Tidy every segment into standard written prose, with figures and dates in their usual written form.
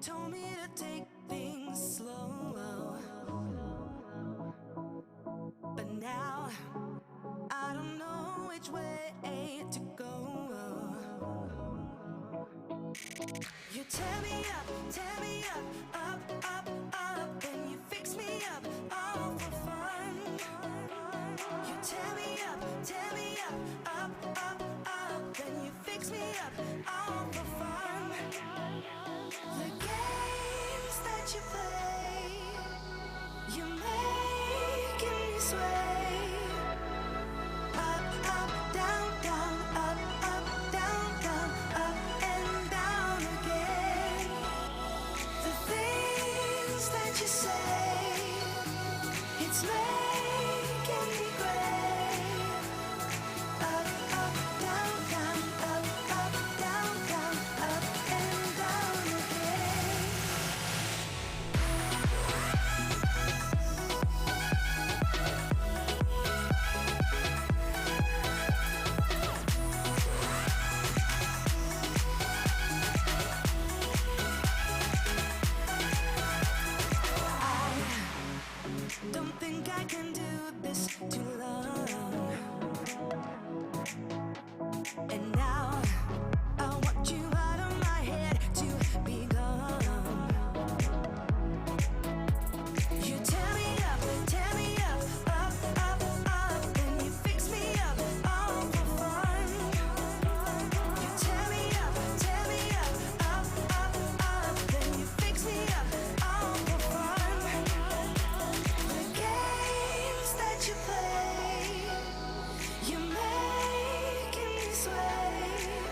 told me to take things slow, but now I don't know which way to go. You tear me up, up, then you fix me up, all for fun. You tear me up, up, then you fix me up, all for fun. The games that you play, you're making me sway. Up, down, up, down, up and down again. The things that you say, it's making me gray. Up, down, up, down, up and down again. Don't think I can do this too long. And now I want you out of my head to be gone. You tear me up, up, then you fix me up, all for fun. You tear me up, up, then you fix me up, all for fun. The games that you play, you're making me sway.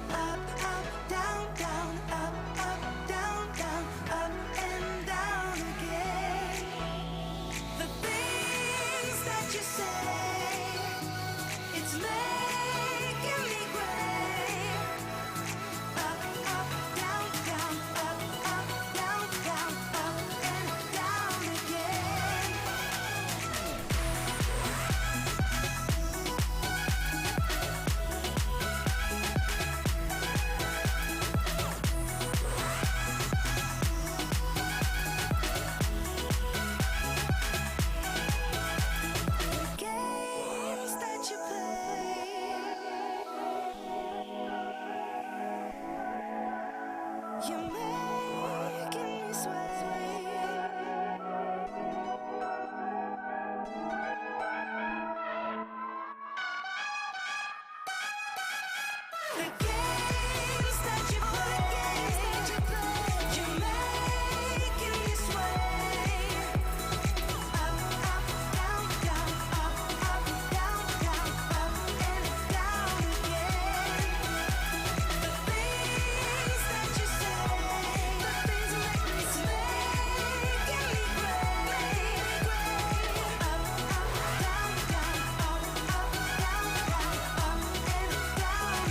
Up, down, up, down, up and down again. The things that you say, it's making me gray. Up, down, up, down, up and down again. The games that you play, you're making me sway. The games that you play, you're making me sway. Up, down, up, down, up and down again. The things that you say, it's making me gray. Up, down, up, and down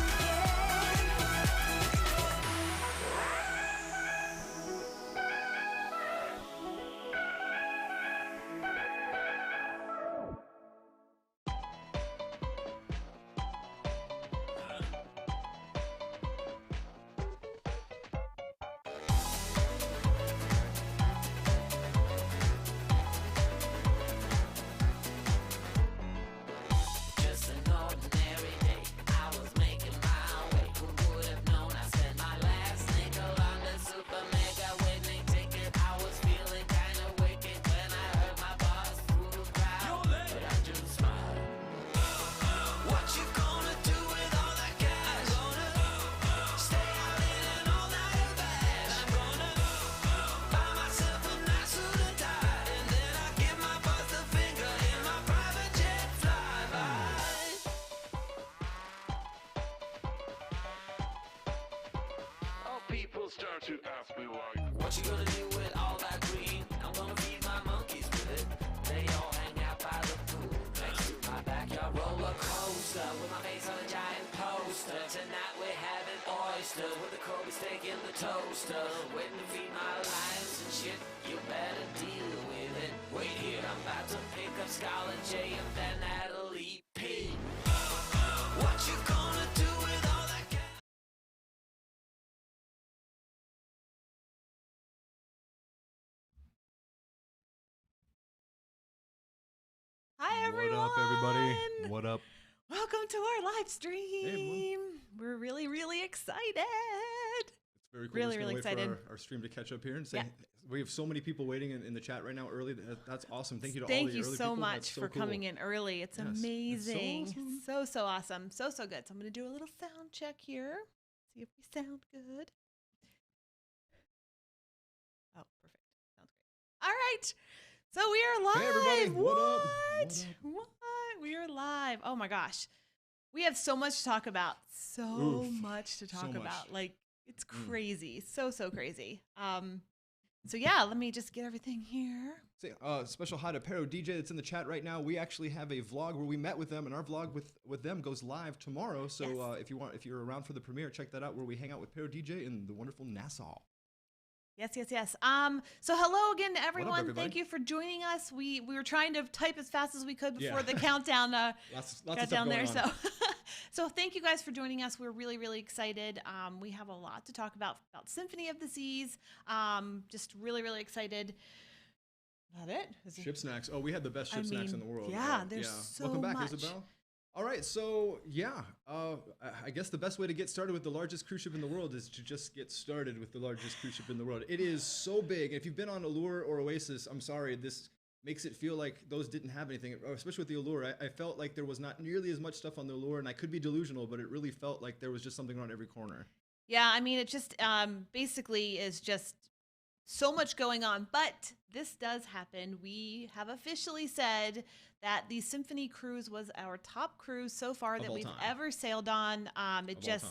Just an ordinary day, I was making my way. Who would have known I spent my last nickel on the super mega winning ticket? I was feeling kinda wicked when I heard my boss through the crowd, but I just smiled. What you gonna do with all that cash? Stay out in an all-nighter bash. I'm gonna buy myself a nice suit and tie, and then I give my boss the finger in my private jet flyby. People start to ask me like, What you gonna do with all that green? I'm gonna feed my monkeys with it. They all hang out by the pool next to my backyard roller coaster with my face on a giant poster. Tonight we're having oysters with the Kobe steak in the toaster. Waiting to feed my lions and shit. You better deal with it. Wait here, I'm about to pick up Scarlet J and then Natalie P. What you gonna Hi, everyone. What up, everybody? What up? Welcome to our live stream. We're really, really excited. It's very cool. Really, We're just gonna really wait excited. for our stream to catch up here and say Yeah. we have so many people waiting in the chat right now early. That's awesome. Thank you to all Thank the you early so people. much That's so for cool. coming in early. It's Yes, it's so amazing. awesome. So awesome. So good. So I'm going to do a little sound check here. See if we sound good. Oh, perfect. Sounds great. All right. So we are live. Hey, everybody. What up? What? We are live. Oh my gosh. We have so much to talk about. So Oof. much to talk much. about. Like, it's crazy. So crazy. So yeah, let me just get everything here. Say, special hi to Pero DJ that's in the chat right now. We actually have a vlog where we met with them, and our vlog with them goes live tomorrow. So Yes. if you're around for the premiere, check that out where we hang out with Pero DJ in the wonderful Nassau. Yes. So hello again to everyone. everybody? Thank you for joining us. We were trying to type as fast as we could before Yeah. the countdown Lots of got stuff down going there. on. So thank you guys for joining us. We're really, really excited. We have a lot to talk about Symphony of the Seas. Just really, really excited. Not it? Is it? Ship snacks. Oh, we had the best I ship snacks in mean, the world. yeah, there's so Welcome back, much. Isabel. All right, so yeah, I guess the best way to get started with the largest cruise ship in the world is to just get started with the largest cruise ship in the world. It is so big. If you've been on Allure or Oasis, I'm sorry, this makes it feel like those didn't have anything, especially with the Allure. I felt like there was not nearly as much stuff on the Allure, and I could be delusional, but it really felt like there was just something around every corner. Yeah, I mean, it just basically is just so much going on. But this does happen. We have officially said that the Symphony cruise was our top cruise so far Of that all we've time. ever sailed on. Of all time.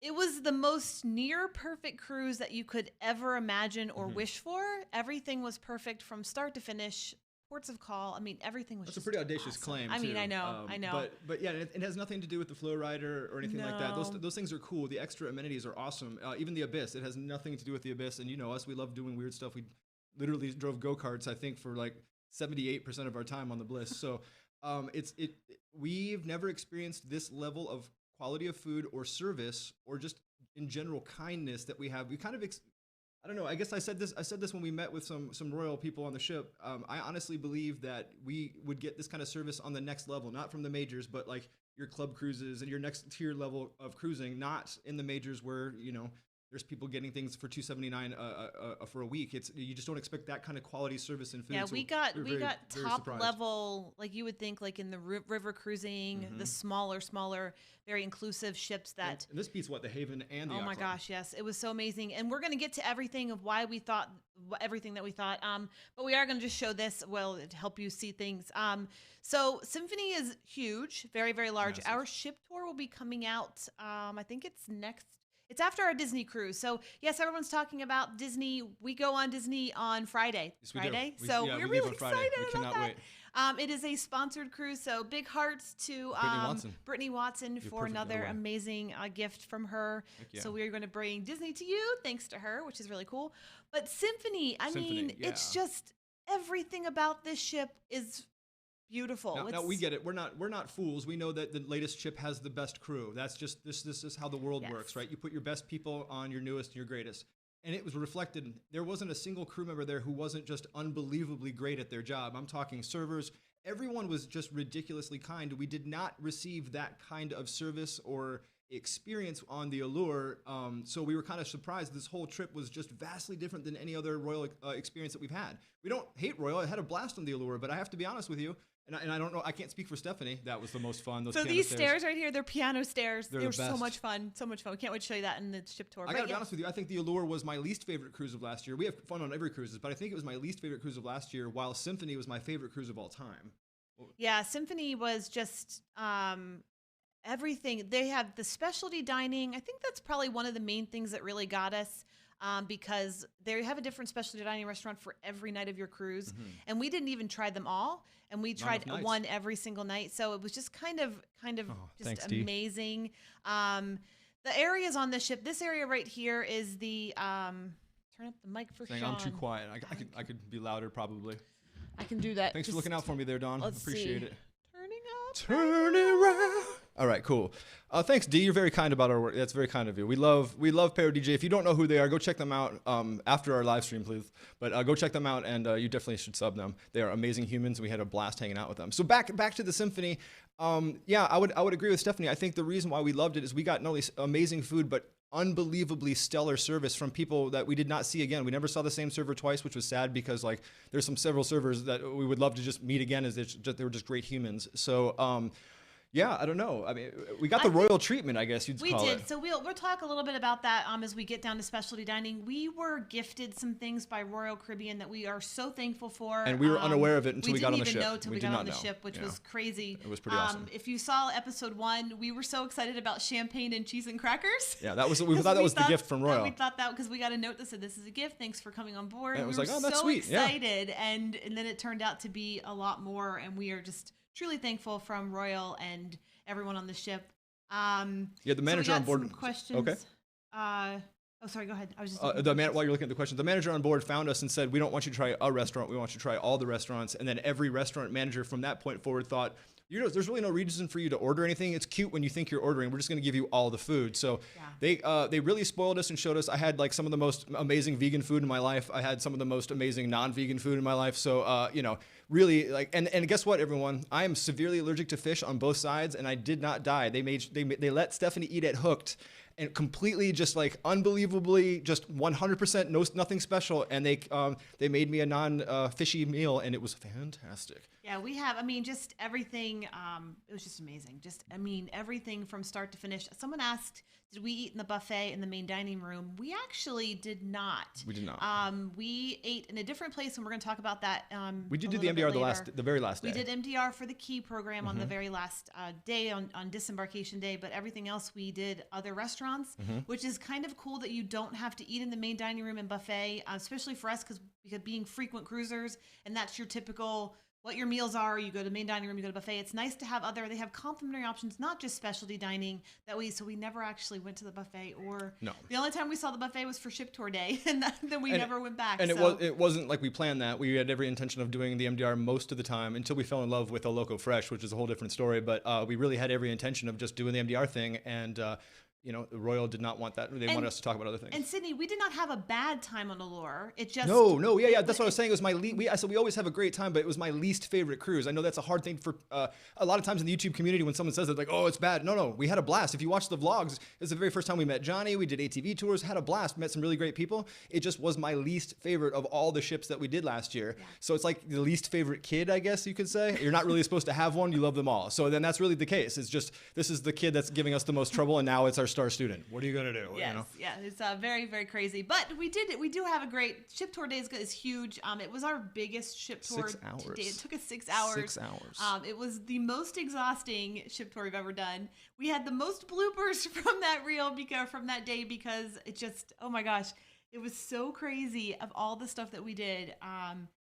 It was the most near perfect cruise that you could ever imagine or wish for. Everything was perfect from start to finish. Ports of call. I mean, everything was That's just a pretty audacious awesome. claim. I mean, too. I know. But yeah, it has nothing to do with the flow rider or anything like that. No. Those things are cool. The extra amenities are awesome. Even the Abyss, it has nothing to do with the Abyss. And you know us, we love doing weird stuff. We literally drove go-karts, I think, for like 78% of our time on the Bliss. So we've never experienced this level of quality of food or service or just in general kindness that we have. We kind of I don't know. I guess I said this when we met with some royal people on the ship. I honestly believe that we would get this kind of service on the next level, not from the majors, but like your club cruises and your next tier level of cruising, not in the majors where there's people getting things for $279 for a week. You just don't expect that kind of quality service and food. Yeah, So we got we're very, very top surprised. level, like you would think, like in the river cruising, the smaller, very inclusive ships that. And this beats the Haven and the Oh my Yacht Club. gosh, yes, it was so amazing, and we're gonna get to everything of why we thought everything that we thought. But we are gonna just show this to help you see things. So Symphony is huge, very, very large. Massive. Our ship tour will be coming out. I think it's next. It's after our Disney cruise. So yes, everyone's talking about Disney. We go on Disney on Friday. Yes, we do. Friday. We- So yeah, we're we leave really on Friday. excited We about cannot that. wait. It is a sponsored cruise, so big hearts to Brittany Watson for perfect another getaway. amazing gift from her. Heck yeah. So we're going to bring Disney to you, thanks to her, which is really cool. But Symphony, I mean, it's yeah. just everything about this ship is beautiful. Now we get it. We're not fools. We know that the latest ship has the best crew. That's just this is how the world Yes. works, right? You put your best people on your newest and your greatest. And it was reflected. There wasn't a single crew member there who wasn't just unbelievably great at their job. I'm talking servers. Everyone was just ridiculously kind. We did not receive that kind of service or experience on the Allure. So we were kind of surprised. This whole trip was just vastly different than any other Royal experience that we've had. We don't hate Royal. I had a blast on the Allure, but I have to be honest with you. And I don't know. I can't speak for Stephanie. That was the most fun. Those So piano these stairs right here, they're piano stairs. They're They the were so best. much fun. So much fun. We can't wait to show you that in the ship tour. I But gotta be yeah. honest with you. I think the Allure was my least favorite cruise of last year. We have fun on every cruises, but I think it was my least favorite cruise of last year. While Symphony was my favorite cruise of all time. Yeah, Symphony was just everything. They have the specialty dining. I think that's probably one of the main things that really got us because they have a different specialty dining restaurant for every night of your cruise. And we didn't even try them all. And we tried enough nights. one every single night. So it was just kind of thanks, just Dee. amazing. The areas on this ship, this area right here is the, turn up the mic for Saying Sean. I'm too quiet. I could be louder probably. I can do that. Thanks for Just looking out for me there, Dawn. let's Appreciate see. it. Turning up. Turn it around. All right, cool. Thanks, D. You're very kind about our work. That's very kind of you. We love Paro DJ. If you don't know who they are, go check them out after our live stream, please. But go check them out, and you definitely should sub them. They are amazing humans. We had a blast hanging out with them. So back to the symphony. Yeah, I would agree with Stephanie. I think the reason why we loved it is we got not only amazing food, but unbelievably stellar service from people that we did not see again. We never saw the same server twice, which was sad because like there's several servers that we would love to just meet again, as they were just great humans. So yeah, I don't know. I mean, we got the royal treatment, I guess you'd call it. We did. So we'll talk a little bit about that as we get down to specialty dining. We were gifted some things by Royal Caribbean that we are so thankful for. And we were unaware of it until we got on the ship. We didn't even know until we got on the ship, which was crazy. It was pretty awesome. If you saw episode 1, we were so excited about champagne and cheese and crackers. Yeah, we thought that was the gift from Royal. We thought that because we got a note that said, "This is a gift. Thanks for coming on board." And it was we like, were oh, that's so sweet. excited, and then it turned out to be a lot more, and we are just truly thankful from Royal and everyone on the ship. Yeah, the manager on board. Some questions. Okay. Oh, sorry. Go ahead. I was just while you're looking at the questions, the manager on board found us and said, "We don't want you to try a restaurant. We want you to try all the restaurants." And then every restaurant manager from that point forward thought, there's really no reason for you to order anything. It's cute when you think you're ordering. We're just going to give you all the food. So they really spoiled us and showed us. I had like some of the most amazing vegan food in my life. I had some of the most amazing non-vegan food in my life. So really like, and guess what, everyone? I am severely allergic to fish on both sides, and I did not die. They let Stephanie eat at Hooked, and completely just like unbelievably just 100% nothing special, and they made me a non-fishy meal, and it was fantastic. Yeah, we have, just everything, it was just amazing. Everything from start to finish. Someone asked, did we eat in the buffet in the main dining room? We actually did not. We did not. We ate in a different place, and we're going to talk about that. We did do the MDR the very last day. We did MDR for the key program on the very last day on disembarkation day, but everything else we did other restaurants, which is kind of cool that you don't have to eat in the main dining room and buffet, especially for us because being frequent cruisers, and that's your typical what your meals are. You go to the main dining room, you go to buffet. It's nice to have they have complimentary options, not just specialty dining so we never actually went to the buffet, or the only time we saw the buffet was for ship tour day, and then we never went back. And it wasn't like we planned that. We had every intention of doing the MDR most of the time until we fell in love with a Loco Fresh, which is a whole different story. But we really had every intention of just doing the MDR thing, and Royal did not want that. They wanted us to talk about other things. And Sydney, we did not have a bad time on Allure. It just yeah. That's what I was saying. It was my I said we always have a great time, but it was my least favorite cruise. I know that's a hard thing for a lot of times in the YouTube community when someone says it, like, oh, it's bad. No, we had a blast. If you watch the vlogs, it was the very first time we met Johnny. We did ATV tours, had a blast, met some really great people. It just was my least favorite of all the ships that we did last year. Yeah. So it's like the least favorite kid, I guess you could say. You're not really supposed to have one. You love them all. So then that's really the case. It's just this is the kid that's giving us the most trouble, and now it's our star student. What are you gonna do? Yes, yeah, it's very, very crazy. But we do have a great ship tour day. Is huge. It was our biggest ship tour 6 hours. To date. It took us 6 hours. 6 hours. It was the most exhausting ship tour we've ever done. We had the most bloopers from that day because it just, oh my gosh, it was so crazy of all the stuff that we did.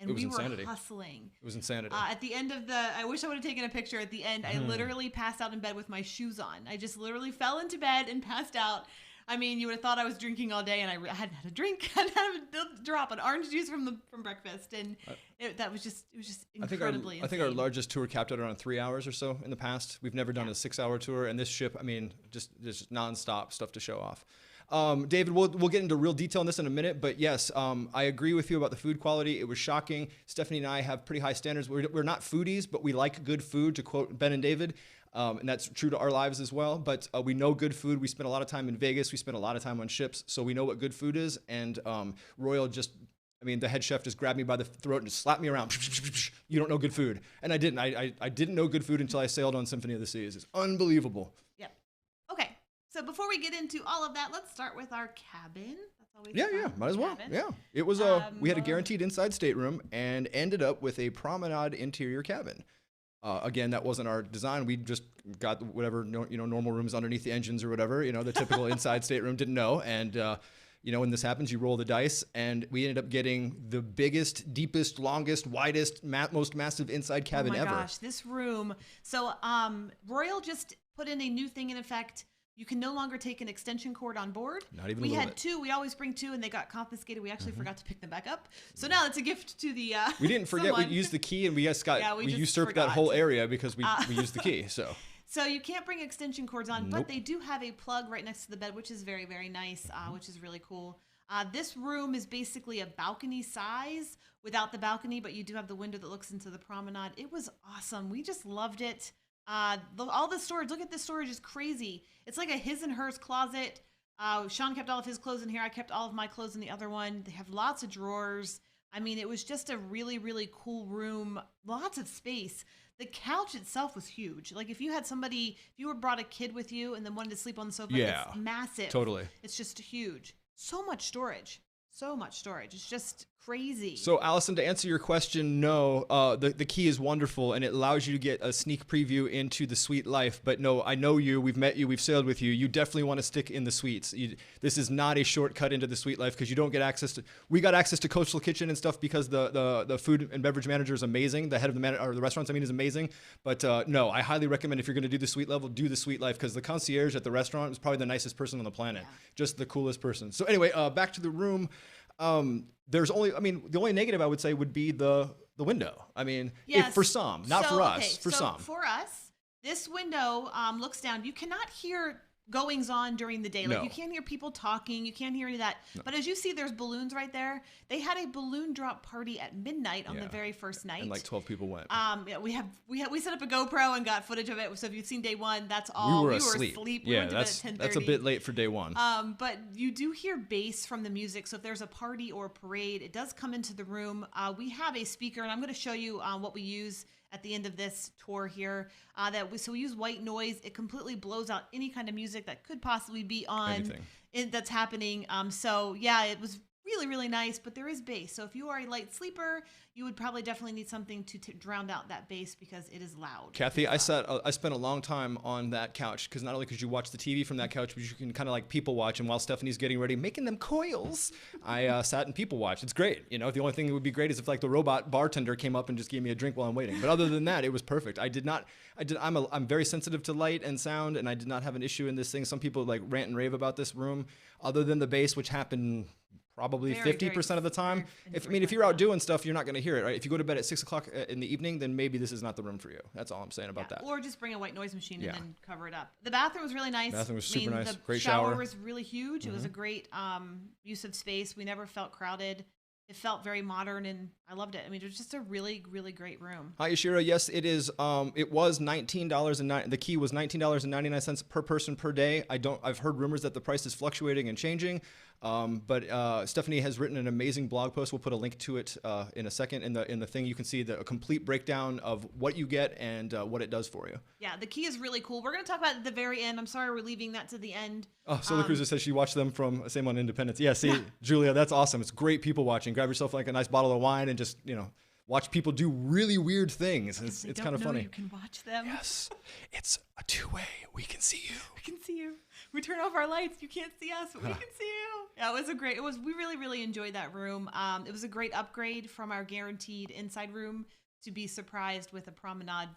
And we insanity. Were hustling. It was insanity. At the end of I wish I would have taken a picture. At the end, I literally passed out in bed with my shoes on. I just literally fell into bed and passed out. You would have thought I was drinking all day, and I hadn't had a drink. I hadn't had a drop an orange juice from breakfast, and it was just incredibly. I think our largest tour capped out around 3 hours or so in the past. We've never done a 6-hour tour, and this ship, just nonstop stuff to show off. David, we'll get into real detail on this in a minute, but yes, I agree with you about the food quality. It was shocking. Stephanie and I have pretty high standards. We're not foodies, but we like good food, to quote Ben and David, and that's true to our lives as well. But we know good food. We spent a lot of time in Vegas. We spent a lot of time on ships, so we know what good food is. And Royal just, the head chef just grabbed me by the throat and just slapped me around. You don't know good food. And I didn't. I didn't know good food until I sailed on Symphony of the Seas. It's unbelievable. Yep. Okay. So before we get into all of that, let's start with our cabin. That's always fun. Might as well. Cabin. Yeah, it was we had a guaranteed inside stateroom and ended up with a promenade interior cabin. Again, that wasn't our design. We just got whatever normal rooms underneath the engines or whatever. The typical inside stateroom. Didn't know, and when this happens, you roll the dice, and we ended up getting the biggest, deepest, longest, widest, most massive inside cabin ever. Oh my gosh, this room. So Royal just put in a new thing in effect. You can no longer take an extension cord on board. Not even we a little had bit. 2. We always bring 2, and they got confiscated. We actually forgot to pick them back up. So now it's a gift to the. We didn't forget. someone. We used the key, and we usurped forgot. that whole area because we used the key. So So you can't bring extension cords on, Nope. but they do have a plug right next to the bed, which is very, very nice, which is really cool. This room is basically a balcony size without the balcony, but you do have the window that looks into the promenade. It was awesome. We just loved it. All the storage, look at this storage, is crazy. It's like a his and hers closet. Sean kept all of his clothes in here. I kept all of my clothes in the other one. They have lots of drawers. I mean, it was just a really, really cool room. Lots of space. The couch itself was huge. Like if you had somebody, if you brought a kid with you and then wanted to sleep on the sofa, Yeah, it's massive. totally. It's just huge. So much storage. So much storage. It's just crazy. So, Allison, to answer your question, no, the key is wonderful, and it allows you to get a sneak preview into the suite life. But no, I know you. We've met you. We've sailed with you. You definitely want to stick in the suites. This is not a shortcut into the suite life because you don't get access to. We got access to Coastal Kitchen and stuff because the food and beverage manager is amazing. The head of the restaurants, is amazing. But no, I highly recommend if you're going to do the suite level, do the suite life because the concierge at the restaurant is probably the nicest person on the planet. Yeah. Just the coolest person. So anyway, back to the room. There's only, the only negative I would say would be the window. Yes. For some, not for us, okay, for some. For us, this window looks down. You cannot hear goings on during the day. Like No. you can't hear people talking. You can't hear any of that. No. But as you see, there's balloons right there. They had a balloon drop party at midnight on the Yeah. very first night. And like 12 people went. Yeah, we set up a GoPro and got footage of it. So if you've seen day one, that's all. We were asleep. We Yeah, went to bed at 10:30. that's a bit late for day one. But you do hear bass from the music. So if there's a party or a parade, it does come into the room. We have a speaker, and I'm going to show you what we use at the end of this tour here. So we use white noise. It completely blows out any kind of music that could possibly be on that's happening. So yeah, it was really, really nice, but there is bass. So if you are a light sleeper, you would probably definitely need something to drown out that bass because it is loud. Kathy, I spent a long time on that couch because not only could you watch the TV from that couch, but you can kind of like people watch. And while Stephanie's getting ready, making them coils, I sat and people watched. It's great. The only thing that would be great is if like the robot bartender came up and just gave me a drink while I'm waiting. But other than that, it was perfect. I'm very sensitive to light and sound, and I did not have an issue in this thing. Some people like rant and rave about this room, other than the bass, which happened probably 50% of the time. If you're out doing stuff, you're not going to hear it, right? If you go to bed at 6 o'clock in the evening, then maybe this is not the room for you. That's all I'm saying about that. Or just bring a white noise machine Yeah. and then cover it up. The bathroom was really nice. Bathroom was super nice. The Great shower shower. was really huge. It was a great use of space. We never felt crowded. It felt very modern, and I loved it. It was just a really, really great room. Hi, Yashira. Yes, it is. It was $19.09. The key was $19.99 per person per day. I've heard rumors that the price is fluctuating and changing. But Stephanie has written an amazing blog post. We'll put a link to it in a second. In the thing, you can see a complete breakdown of what you get and what it does for you. Yeah, the key is really cool. We're going to talk about it at the very end. I'm sorry we're leaving that to the end. Oh, Solar Cruiser says she watched them from same on Independence. Yeah, see, Julia, that's awesome. It's great people watching. Grab yourself like a nice bottle of wine and just watch people do really weird things. It's kind of funny. You can watch them. Yes, it's a two-way. We can see you. We can see you. We turn off our lights. You can't see us, but we can see you. Yeah, we really, really enjoyed that room. It was a great upgrade from our guaranteed inside room to be surprised with a promenade,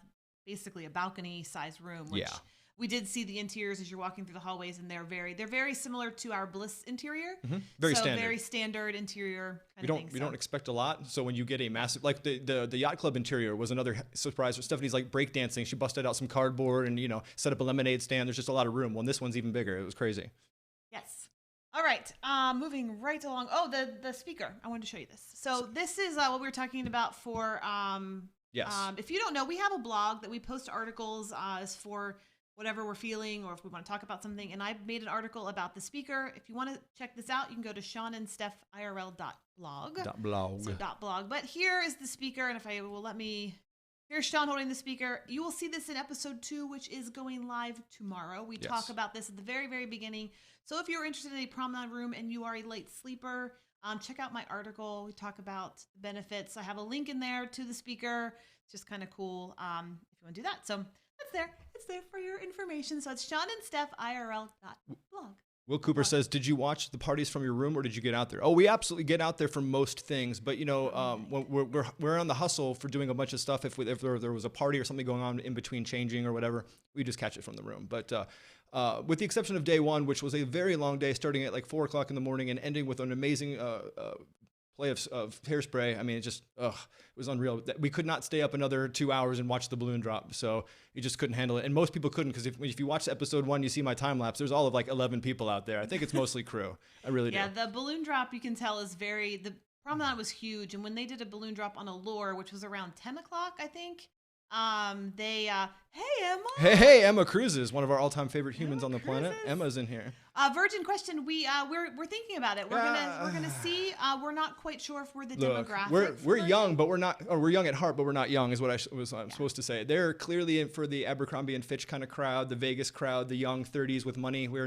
basically a balcony sized room, which we did see the interiors as you're walking through the hallways, and they're very similar to our Bliss interior. Very standard. Very standard interior. We don't expect a lot. So when you get a massive, like the yacht club interior was another surprise. Stephanie's like breakdancing. She busted out some cardboard and set up a lemonade stand. There's just a lot of room. Well, this one's even bigger. It was crazy. Yes. All right. Moving right along. Oh, the speaker. I wanted to show you this. So this is what we were talking about for. Yes. If you don't know, we have a blog that we post articles as for whatever we're feeling, or if we want to talk about something. And I made an article about the speaker. If you want to check this out, you can go to SeanandStephIRL.blog. .blog. So .blog. But here is the speaker, and if I will here's Sean holding the speaker. You will see this in episode 2, which is going live tomorrow. We talk about this at the very, very beginning. So if you're interested in a promenade room and you are a light sleeper, check out my article. We talk about the benefits. I have a link in there to the speaker. It's just kind of cool if you want to do that. So that's there. It's there for your information. So it's SeanandStephIRL.blog. Will Cooper says, did you watch the parties from your room or did you get out there? Oh, we absolutely get out there for most things. But, when we're on the hustle for doing a bunch of stuff. If there was a party or something going on in between changing or whatever, we just catch it from the room. But with the exception of day one, which was a very long day starting at like 4 o'clock in the morning and ending with an amazing play of hairspray. I mean, it just, it was unreal. We could not stay up another 2 hours and watch the balloon drop. So you just couldn't handle it. And most people couldn't, because if you watch episode 1, you see my time lapse, there's all of like 11 people out there. I think it's mostly crew. I really do. Yeah, the balloon drop, you can tell, is the promenade was huge. And when they did a balloon drop on Allure, which was around 10 o'clock, I think, hey, Emma. Hey, Emma Cruises, one of our all-time favorite humans Emma on the planet. Cruises. Emma's in here. Virgin question. We're thinking about it. We're gonna see. We're not quite sure if we're the Look, demographic. we're young, but we're not. Or we're young at heart, but we're not young, is what I'm supposed to say. They're clearly in for the Abercrombie and Fitch kind of crowd, the Vegas crowd, the young 30s with money. We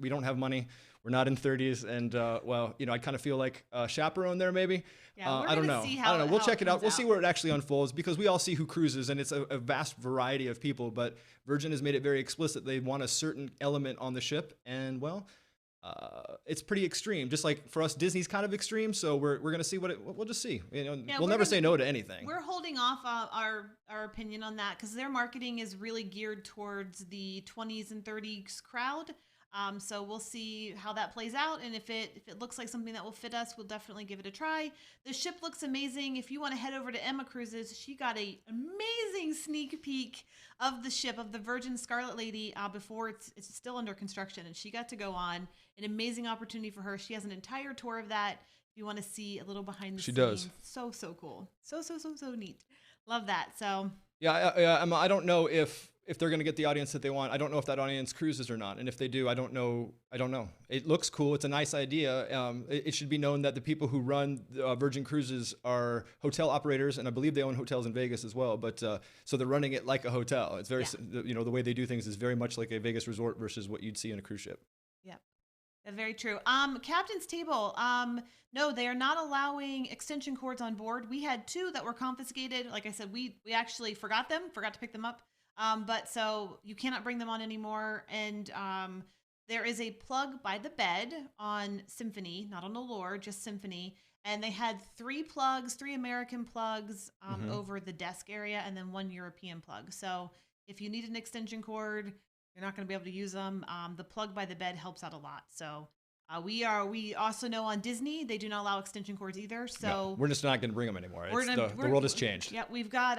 don't have money. We're not in 30s, and well, I kind of feel like a chaperone there, maybe. Yeah, I don't know. We'll check it out. We'll see where it actually unfolds, because we all see who cruises, and it's a vast variety of people. But Virgin has made it very explicit they want a certain element on the ship, and well, it's pretty extreme. Just like for us, Disney's kind of extreme. So we're gonna see we'll just see. We'll never say no to anything. We're holding off our opinion on that because their marketing is really geared towards the 20s and 30s crowd. So we'll see how that plays out, and if it looks like something that will fit us, we'll definitely give it a try. The ship looks amazing. If you want to head over to Emma Cruises, she got an amazing sneak peek of the ship, of the Virgin Scarlet Lady, before it's still under construction, and she got to go on. An amazing opportunity for her. She has an entire tour of that. If you want to see a little behind the scenes, she does. So cool. So neat. Love that. So yeah, Emma, I don't know if they're going to get the audience that they want. I don't know if that audience cruises or not. And if they do, I don't know. It looks cool. It's a nice idea. It should be known that the people who run Virgin Cruises are hotel operators, and I believe they own hotels in Vegas as well. But so they're running it like a hotel. It's very, the way they do things is very much like a Vegas resort versus what you'd see in a cruise ship. Yeah. Very true. Captain's table. No, they are not allowing extension cords on board. We had 2 that were confiscated. Like I said, we actually forgot to pick them up. But so you cannot bring them on anymore. And there is a plug by the bed on Symphony, not on Allure, just Symphony. And they had 3 American plugs over the desk area, and then 1 European plug. So if you need an extension cord, you're not going to be able to use them. The plug by the bed helps out a lot. So we also know on Disney, they do not allow extension cords either. So no, we're just not going to bring them anymore. The world has changed. Yeah, we've got,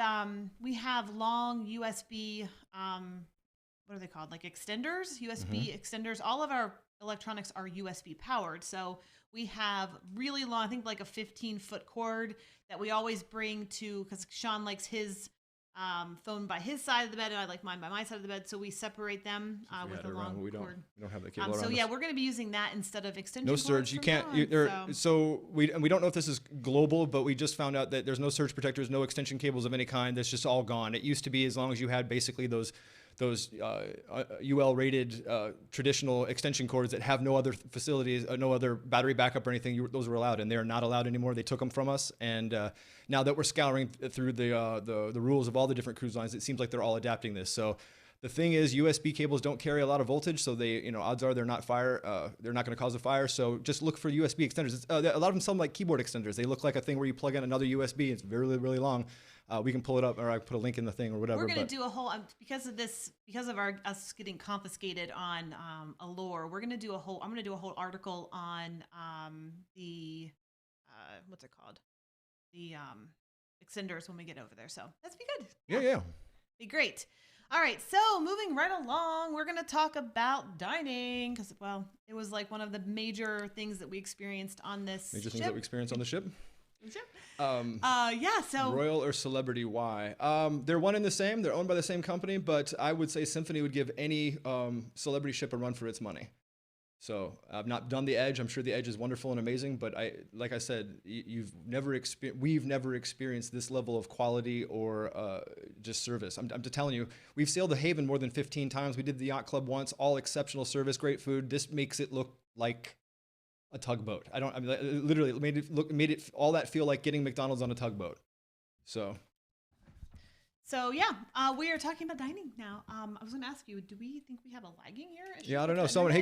we have long USB, what are they called? Like extenders, USB extenders. All of our electronics are USB powered. So we have really long, I think like a 15-foot cord that we always bring to, because Sean likes his phone by his side of the bed, and I like mine by my side of the bed, so we separate them with a long cord. We don't have the cable. So around yeah, us. we're going to be using that instead of extension No cords. surge. You can't. So we don't know if this is global, but we just found out that there's no surge protectors, no extension cables of any kind. That's just all gone. It used to be as long as you had basically those UL rated traditional extension cords that have no other facilities, no other battery backup or anything. Those were allowed, and they are not allowed anymore. They took them from us, and now that we're scouring through the rules of all the different cruise lines, it seems like they're all adapting this. So the thing is, USB cables don't carry a lot of voltage, so they, odds are they're not they're not going to cause a fire. So just look for USB extenders. A lot of them sound like keyboard extenders. They look like a thing where you plug in another USB. It's really, really long. We can pull it up, or I put a link in the thing or whatever. We're going to do a whole, because of us getting confiscated on Allure. I'm going to do a whole article on the what's it called, the extenders when we get over there. So that's be good. Yeah. Be great. All right, so moving right along, we're going to talk about dining because, well, it was like one of the major things that we experienced on this Major ship. things that we experienced on the ship. So Royal or Celebrity, why? They're one and the same. They're owned by the same company, but I would say Symphony would give any Celebrity ship a run for its money. So I've not done the Edge. I'm sure the Edge is wonderful and amazing, but like I said, we've never experienced this level of quality or just service. I'm just telling you, we've sailed the Haven more than 15 times. We did the Yacht Club once, all exceptional service, great food. This makes it look like a tugboat. Literally made it all that feel like getting McDonald's on a tugboat. So yeah, we are talking about dining now. I was going to ask you, do we think we have a lagging here? Yeah, I don't know. Someone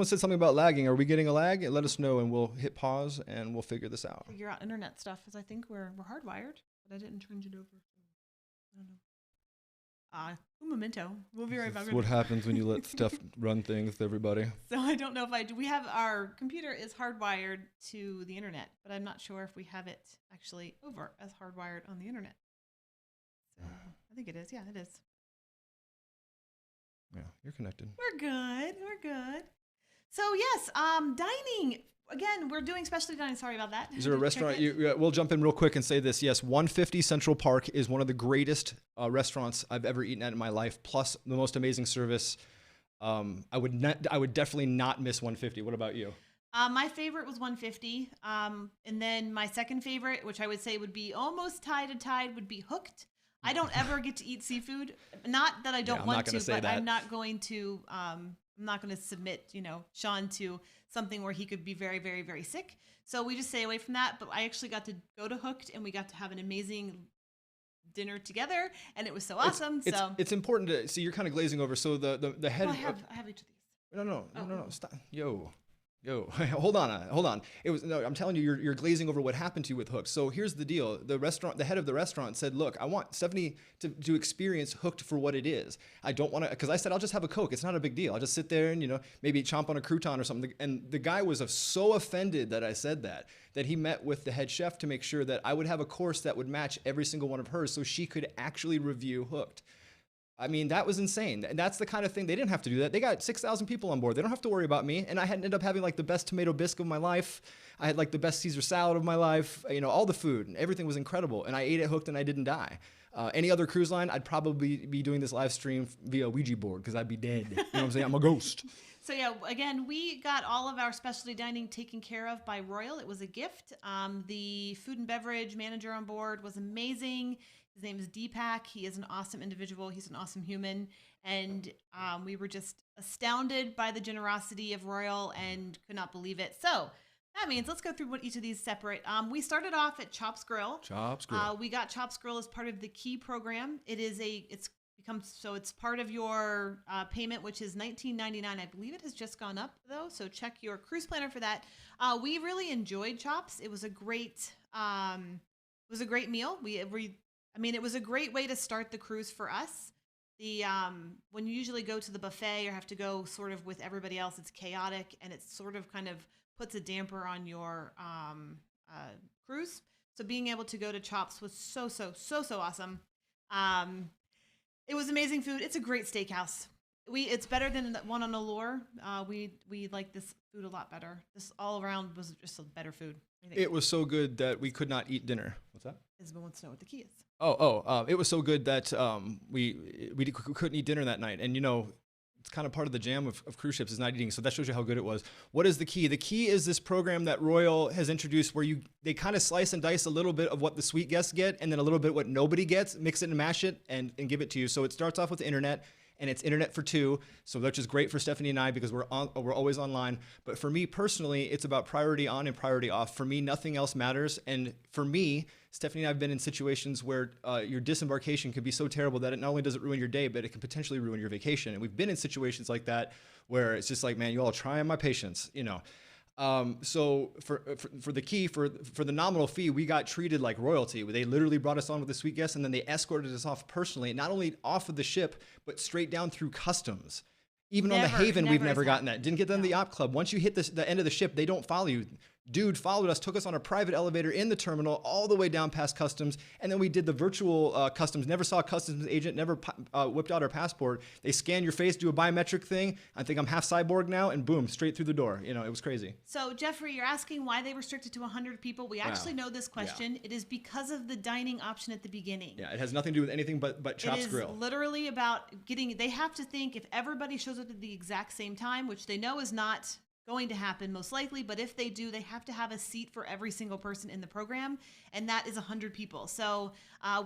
said something about lagging. Are we getting a lag? Let us know, and we'll hit pause, and we'll figure this out. Figure out internet stuff, because I think we're hardwired, but I didn't change it over. I don't Un momento. We'll be right back. That's what happens when you let Stef run things, everybody. So I don't know if I do. We have our computer is hardwired to the internet, but I'm not sure if we have it actually over as hardwired on the internet. So I think it is. Yeah, it is. Yeah, you're connected. We're good. We're good. So yes, dining. Again, we're doing specialty dining. Sorry about that. Is there a restaurant? We'll jump in real quick and say this. Yes, 150 Central Park is one of the greatest restaurants I've ever eaten at in my life, plus the most amazing service. I would definitely not miss 150. What about you? My favorite was 150. And then my second favorite, which I would say would be almost tied, would be Hooked. I don't ever get to eat seafood. Not that I don't want to, but I'm not going to. I'm not going to submit, Sean to something where he could be very, very, very sick. So we just stay away from that. But I actually got to go to Hooked, and we got to have an amazing dinner together, and it was so awesome. It's important to see. You're kind of glazing over. So the head. Well, I have each of these. No. Stop. Yo, hold on. I'm telling you, you're glazing over what happened to you with Hooked. So here's the deal. The head of the restaurant said, look, I want Stephanie to experience Hooked for what it is. I don't want to, because I said, I'll just have a Coke. It's not a big deal. I'll just sit there and, maybe chomp on a crouton or something. And the guy was so offended that I said that he met with the head chef to make sure that I would have a course that would match every single one of hers so she could actually review Hooked. I mean, that was insane. And that's the kind of thing, they didn't have to do that. They got 6,000 people on board. They don't have to worry about me. And I had ended up having like the best tomato bisque of my life. I had like the best Caesar salad of my life, all the food and everything was incredible. And I ate it Hooked and I didn't die. Any other cruise line, I'd probably be doing this live stream via Ouija board because I'd be dead. You know what I'm saying? I'm a ghost. So yeah, again, we got all of our specialty dining taken care of by Royal. It was a gift. The food and beverage manager on board was amazing. His name is Deepak. He is an awesome individual. He's an awesome human. And we were just astounded by the generosity of Royal and could not believe it. So that means let's go through what each of these separate. We started off at Chops Grill. We got Chops Grill as part of the Key program. It's part of your payment, which is $19.99. I believe it has just gone up though. So check your cruise planner for that. We really enjoyed Chops. It was a great meal. It was a great way to start the cruise for us. When you usually go to the buffet or have to go sort of with everybody else, it's chaotic and it sort of kind of puts a damper on your cruise. So being able to go to Chops was so awesome. It was amazing food. It's a great steakhouse. It's better than the one on Allure. We like this food a lot better. This all around was just a better food. It was so good that we could not eat dinner. What's that? Isabel wants to know what the key is. It was so good that we couldn't eat dinner that night. And, it's kind of part of the jam of cruise ships is not eating. So that shows you how good it was. What is the key? The key is this program that Royal has introduced where they kind of slice and dice a little bit of what the suite guests get and then a little bit what nobody gets, mix it and mash it and give it to you. So it starts off with the internet. And it's internet for two, so which is great for Stephanie and I because we're always online. But for me personally, it's about priority on and priority off. For me, nothing else matters. And for me, Stephanie and I have been in situations where your disembarkation could be so terrible that it not only does it ruin your day, but it can potentially ruin your vacation. And we've been in situations like that where it's just like, man, you all are trying my patience, So for the key, for the nominal fee, we got treated like royalty. They literally brought us on with the suite guests and then they escorted us off personally, not only off of the ship, but straight down through customs. Even on the Haven, we've never gotten that. Didn't get that in the yacht club. Once you hit the end of the ship, they don't follow you. Dude followed us, took us on a private elevator in the terminal all the way down past customs. And then we did the virtual customs. Never saw a customs agent, never whipped out our passport. They scan your face, do a biometric thing. I think I'm half cyborg now and boom, straight through the door. It was crazy. So Jeffrey, you're asking why they restricted to 100 people. We actually know this question. Yeah. It is because of the dining option at the beginning. Yeah, it has nothing to do with anything but Chops Grill. It is literally about they have to think if everybody shows up at the exact same time, which they know is not going to happen most likely, but if they do, they have to have a seat for every single person in the program, and that is 100 people. So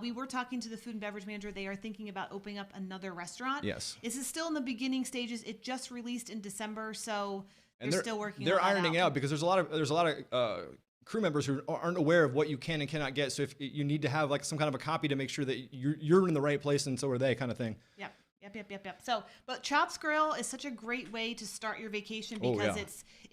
we were talking to the food and beverage manager. They are thinking about opening up another restaurant. Yes. This is still in the beginning stages. It just released in December, so they're still working on They're that ironing it out because there's a lot of crew members who aren't aware of what you can and cannot get. So if you need to have like some kind of a copy to make sure that you're in the right place and so are they, kind of thing. Yep. Yep. So, but Chops Grill is such a great way to start your vacation Oh, because yeah.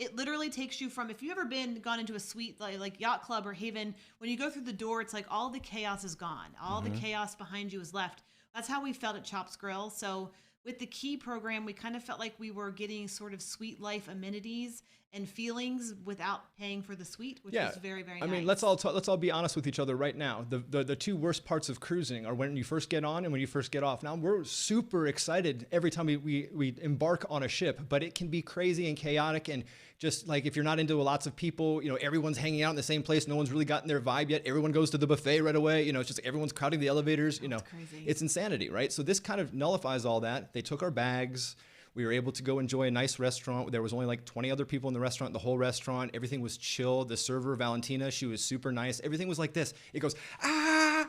it literally takes you from, if you ever gone into a suite like Yacht Club or Haven, when you go through the door, it's like all the chaos is gone. All the chaos behind you is left. That's how we felt at Chops Grill. So with the Key program, we kind of felt like we were getting sort of suite life amenities and feelings without paying for the suite, which was very, very nice. I mean, let's all be honest with each other right now. The two worst parts of cruising are when you first get on and when you first get off. Now we're super excited every time we embark on a ship, but it can be crazy and chaotic, and just like if you're not into lots of people, everyone's hanging out in the same place. No one's really gotten their vibe yet. Everyone goes to the buffet right away. It's just everyone's crowding the elevators. That's crazy. It's insanity, right? So this kind of nullifies all that. They took our bags. We were able to go enjoy a nice restaurant. There was only like 20 other people in the restaurant, the whole restaurant. Everything was chill. The server, Valentina, she was super nice. Everything was like this. It goes, ah,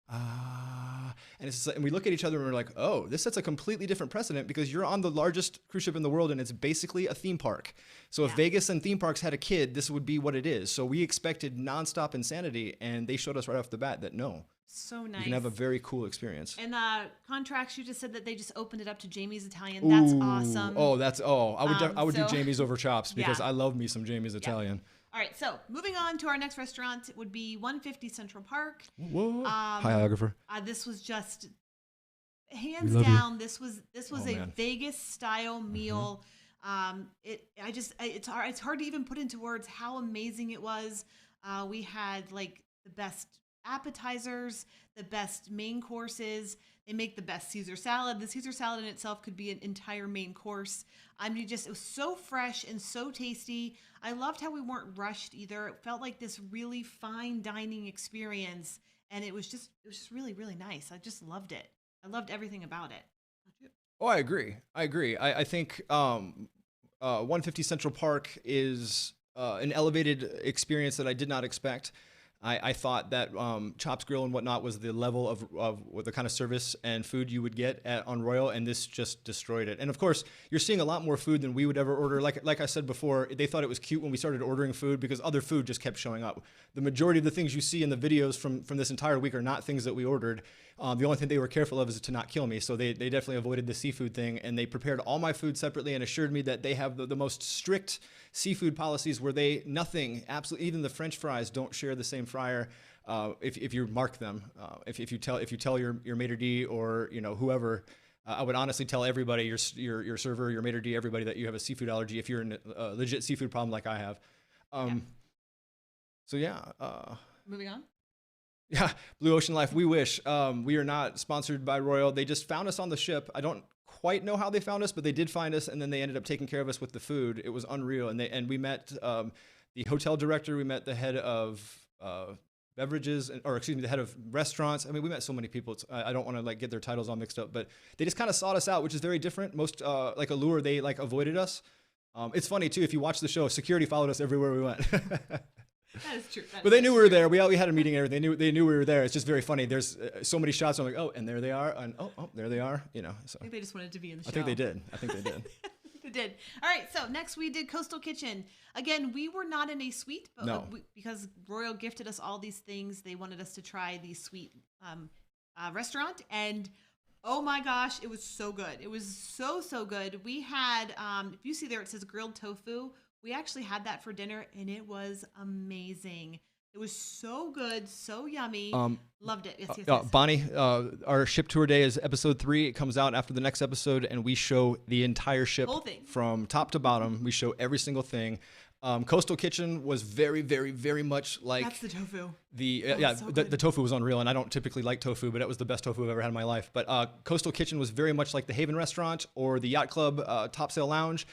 ah. And we look at each other and we're like, oh, this sets a completely different precedent because you're on the largest cruise ship in the world and it's basically a theme park. So if Vegas and theme parks had a kid, this would be what it is. So we expected nonstop insanity, and they showed us right off the bat that no. So nice. You can have a very cool experience. And contracts, you just said that they just opened it up to Jamie's Italian. That's awesome. Oh, I would do so- Jamie's over Chops because Yeah. I love me some Jamie's Italian. All right, so moving on to our next restaurant, it would be 150 Central Park. Whoa. Biographer. This was just hands love you. down. This was Oh, a man. Vegas style meal. It's hard to even put into words how amazing it was. We had like the best appetizers, the best main courses. They make the best Caesar salad. The Caesar salad in itself could be an entire main course. It was so fresh and so tasty. I loved how we weren't rushed either. It felt like this really fine dining experience, and it was just really, really nice. I just loved it. I loved everything about it. Oh, I agree. I think 150 Central Park is an elevated experience that I did not expect. I thought that Chops Grill and whatnot was the level of what the kind of service and food you would get on Royal, and this just destroyed it. And of course, you're seeing a lot more food than we would ever order. Like I said before, they thought it was cute when we started ordering food because other food just kept showing up. The majority of the things you see in the videos from this entire week are not things that we ordered. The only thing they were careful of is to not kill me. So they definitely avoided the seafood thing, and they prepared all my food separately and assured me that they have the most strict seafood policies where absolutely, even the French fries don't share the same fryer. If you mark them, if you tell your maitre d' or whoever, I would honestly tell everybody, your server, your maitre d', everybody, that you have a seafood allergy if you're in a legit seafood problem like I have. So yeah. Moving on. Yeah, Blue Ocean Life. We wish. We are not sponsored by Royal. They just found us on the ship. I don't quite know how they found us, but they did find us, and then they ended up taking care of us with the food. It was unreal. And we met the hotel director. We met the head of beverages, the head of restaurants. I mean, we met so many people. I don't want to get their titles all mixed up, but they just kind of sought us out, which is very different. Most like Allure, they avoided us. It's funny too. If you watch the show, security followed us everywhere we went. That is true. But they knew we were there. We had a meeting and everything. They knew we were there. It's just very funny. There's so many shots. I'm like, oh, and there they are. And oh, there they are. So I think they just wanted to be in the show. I think they did. They did. All right. So next we did Coastal Kitchen. Again, we were not in a suite, but No. because Royal gifted us all these things, they wanted us to try the suite restaurant. And oh my gosh, it was so good. It was so good. We had, if you see there, it says grilled tofu. We actually had that for dinner, and it was amazing. It was so good, so yummy. Loved it. Yes. Bonnie, our ship tour day is episode 3. It comes out after the next episode, and we show the entire ship Whole thing. from top to bottom. We show every single thing. Coastal Kitchen was very, very, very much like That's the tofu. The tofu was unreal, and I don't typically like tofu, but it was the best tofu I've ever had in my life. But Coastal Kitchen was very much like the Haven Restaurant or the Yacht Club Top Sail Lounge.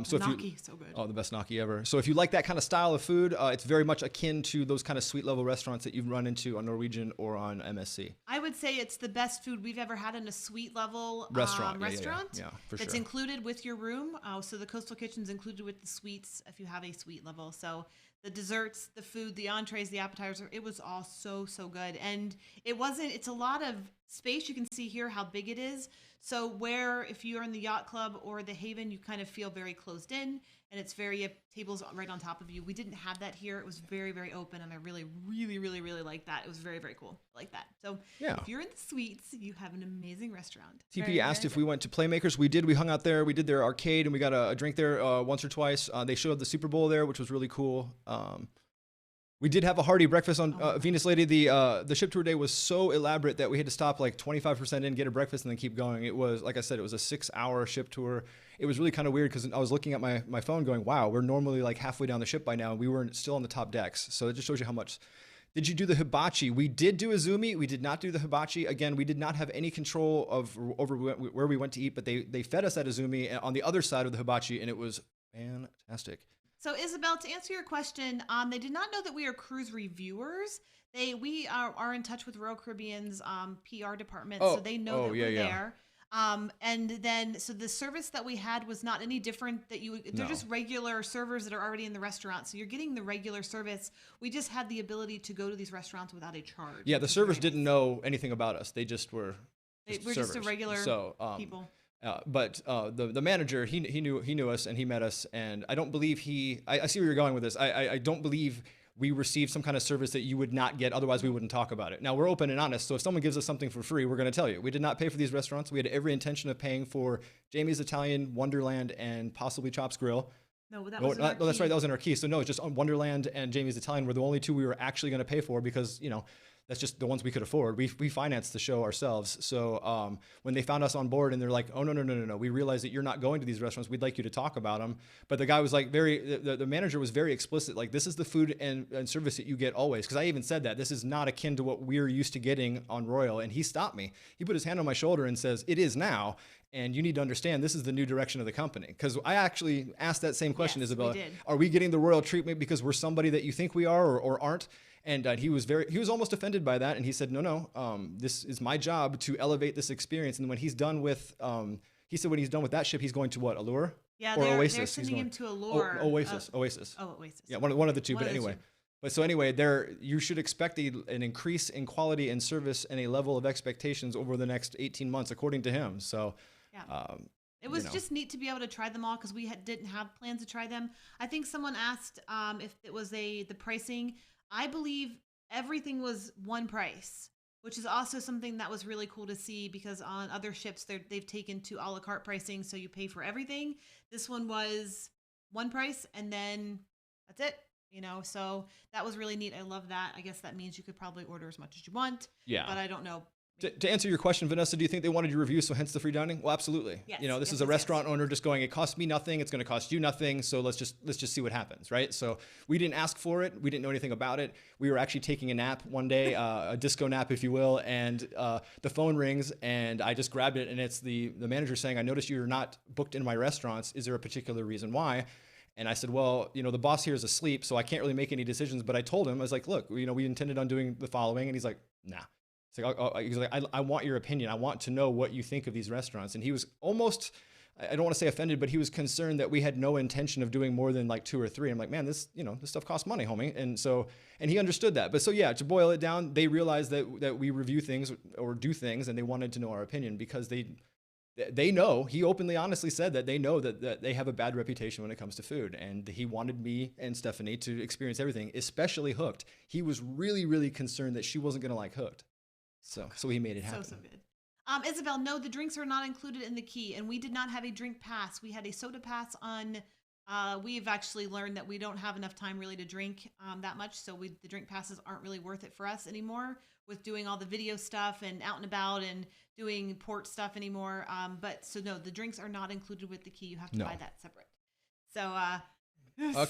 So Gnocchi, so good. Oh, the best gnocchi ever. So if you like that kind of style of food, it's very much akin to those kind of suite level restaurants that you've run into on Norwegian or on MSC. I would say it's the best food we've ever had in a suite level Restaurant. restaurant. For That's sure. included with your room. So the Coastal Kitchen's included with the suites if you have a suite level. So the desserts, the food, the entrees, the appetizer, it was all so good. And it's a lot of space. You can see here how big it is. So where if you're in the Yacht Club or the Haven, you kind of feel very closed in. and it's very tables right on top of you. We didn't have that here. It was very, very open, and I really, really, really, really like that. It was very, very cool. I like that. So Yeah. if you're in the suites, you have an amazing restaurant. TP asked if we went to Playmakers. We did. We hung out there. We did their arcade, and we got a drink there once or twice. They showed the Super Bowl there, which was really cool. We did have a hearty breakfast on Venus Lady. The ship tour day was so elaborate that we had to stop like 25% in, get a breakfast, and then keep going. It was, like I said, it was a 6-hour ship tour. It was really kind of weird because I was looking at my phone going, wow, we're normally like halfway down the ship by now, and we were still on the top decks. So it just shows you how much. Did you do the hibachi? We did do a Zumi. We did not do the hibachi. Again, we did not have any control over where we went to eat, but they fed us at a Zumi on the other side of the hibachi, and it was fantastic. So Isabel, to answer your question, they did not know that we are cruise reviewers. We are in touch with Royal Caribbean's PR department, so they know that we're there. And then, so the service that we had was not any different. They're just regular servers that are already in the restaurant. So you're getting the regular service. We just had the ability to go to these restaurants without a charge. Yeah, the servers didn't know anything about us. They just were. We're just a regular people. But the manager, he knew us, and he met us, and I don't believe I see where you're going with this. I don't believe we received some kind of service that you would not get, otherwise we wouldn't talk about it. Now, we're open and honest, so if someone gives us something for free, we're going to tell you. We did not pay for these restaurants. We had every intention of paying for Jamie's Italian, Wonderland, and possibly Chops Grill. No, that was that's right, that was in our key. So no, it's just Wonderland and Jamie's Italian were the only two we were actually going to pay for because, that's just the ones we could afford. We financed the show ourselves. So when they found us on board and they're like, oh, no. We realize that you're not going to these restaurants. We'd like you to talk about them. But the guy was like the manager was very explicit. Like, this is the food and service that you get always. Because I even said that. This is not akin to what we're used to getting on Royal. And he stopped me. He put his hand on my shoulder and says, it is now. And you need to understand this is the new direction of the company. Because I actually asked that same question, Yes, Isabella. we did. Are we getting the Royal treatment because we're somebody that you think we are or aren't? And he was almost offended by that. And he said, no, this is my job to elevate this experience. And when he's done with, he said when he's done with that ship, he's going to what, Allure? Yeah, or they're Oasis? sending him to Allure. Oasis. Oh, Oasis. Yeah, one of the two. One But of the anyway. two. But so anyway, you should expect an increase in quality and service and a level of expectations over the next 18 months, according to him. So, yeah. It was just neat to be able to try them all because we didn't have plans to try them. I think someone asked if it was the pricing. I believe everything was one price, which is also something that was really cool to see because on other ships they've taken to a la carte pricing, so you pay for everything. This one was one price and then that's it. So that was really neat. I love that. I guess that means you could probably order as much as you want. Yeah. But I don't know. To answer your question, Vanessa, do you think they wanted your review, so hence the free dining? Well, absolutely. Yes, This is a restaurant owner just going, it costs me nothing, it's going to cost you nothing, so let's just see what happens, right? So we didn't ask for it, we didn't know anything about it. We were actually taking a nap one day, a disco nap, if you will, and the phone rings, and I just grabbed it, and it's the manager saying, I noticed you're not booked in my restaurants. Is there a particular reason why? And I said, well, the boss here is asleep, so I can't really make any decisions. But I told him, I was like, look, we intended on doing the following, and he's like, nah. He's like, I want your opinion. I want to know what you think of these restaurants. And he was almost, I don't want to say offended, but he was concerned that we had no intention of doing more than like 2 or 3. I'm like, man, this stuff costs money, homie. And he understood that. But so yeah, to boil it down, they realized that we review things or do things, and they wanted to know our opinion because they know, he openly, honestly said that they know that they have a bad reputation when it comes to food. And he wanted me and Stephanie to experience everything, especially Hooked. He was really, really concerned that she wasn't going to like Hooked. So he made it happen. So good. Isabel, no, the drinks are not included in the key, and we did not have a drink pass. We had a soda pass on. We've actually learned that we don't have enough time really to drink that much, so the drink passes aren't really worth it for us anymore with doing all the video stuff and out and about and doing port stuff anymore. So no, the drinks are not included with the key. You have to buy that separate. So.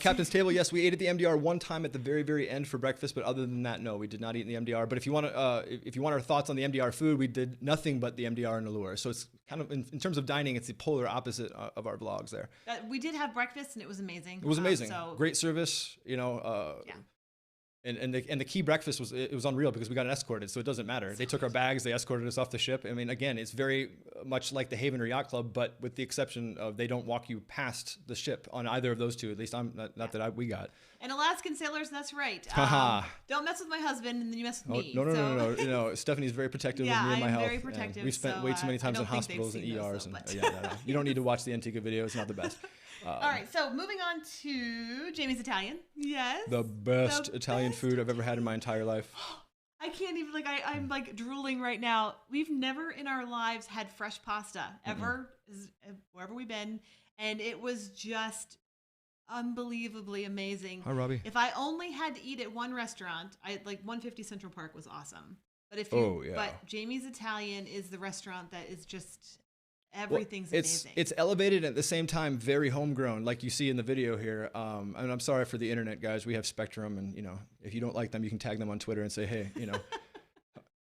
Captain's Table, yes, we ate at the MDR one time at the very, very end for breakfast, but other than that, no, we did not eat in the MDR. But if you want our thoughts on the MDR food, we did nothing but the MDR and Allure. So it's kind of, in terms of dining, it's the polar opposite of our vlogs there. We did have breakfast, and it was amazing. It was amazing. Great service, yeah. And the key breakfast was unreal because we got escorted, so it doesn't matter. They took our bags, they escorted us off the ship. I mean, again, it's very much like the Haven or Yacht Club, but with the exception of they don't walk you past the ship on either of those two. At least we got. And Alaskan sailors, that's right. Don't mess with my husband, and then you mess with me. No. Stephanie's very protective of me and my health. Very protective. We spent way too many times in hospitals and ERs. You don't need to watch the Antigua video. It's not the best. All right, so moving on to Jamie's Italian. Yes. The best The Italian best food I've ever had in my entire life. I can't even, like, I'm like drooling right now. We've never in our lives had fresh pasta ever, wherever we've been. And it was just unbelievably amazing. Hi, Robbie. If I only had to eat at one restaurant, I like 150 Central Park was awesome. But if you, but Jamie's Italian is the restaurant that is just, everything's amazing. It's elevated at the same time very homegrown, like you see in the video here. And I'm sorry for the internet, guys. We have Spectrum, and you know, if you don't like them, you can tag them on Twitter and say, hey, you know,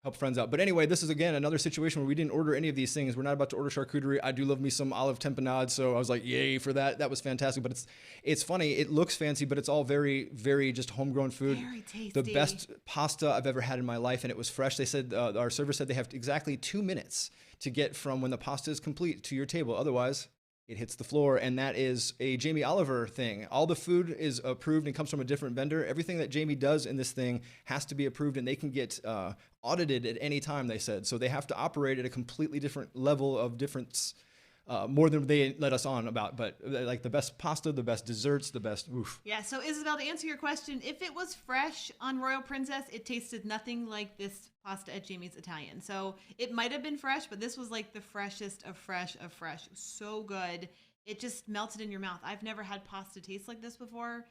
help friends out. But anyway, this is again another situation where we didn't order any of these things. We're not about to order charcuterie. I do love me some olive tempanade, so I was like, yay for that. That was fantastic. But it's funny. It looks fancy, but it's all very, very just homegrown food. Very tasty. The best pasta I've ever had in my life, and it was fresh. They said our server said they have exactly 2 minutes to get from when the pasta is complete to your table. Otherwise, it hits the floor, and that is a Jamie Oliver thing. All the food is approved and comes from a different vendor. Everything that Jamie does in this thing has to be approved, and they can get audited at any time, they said. So they have to operate at a completely different level of difference, more than they let us on about. But like the best pasta, the best desserts, the best, oof. Yeah, so Isabel, to answer your question, if it was fresh on Royal Princess, it tasted nothing like this pasta at Jamie's Italian. So it might have been fresh, but this was like the freshest of fresh of fresh. It was so good. It just melted in your mouth. I've never had pasta taste like this before.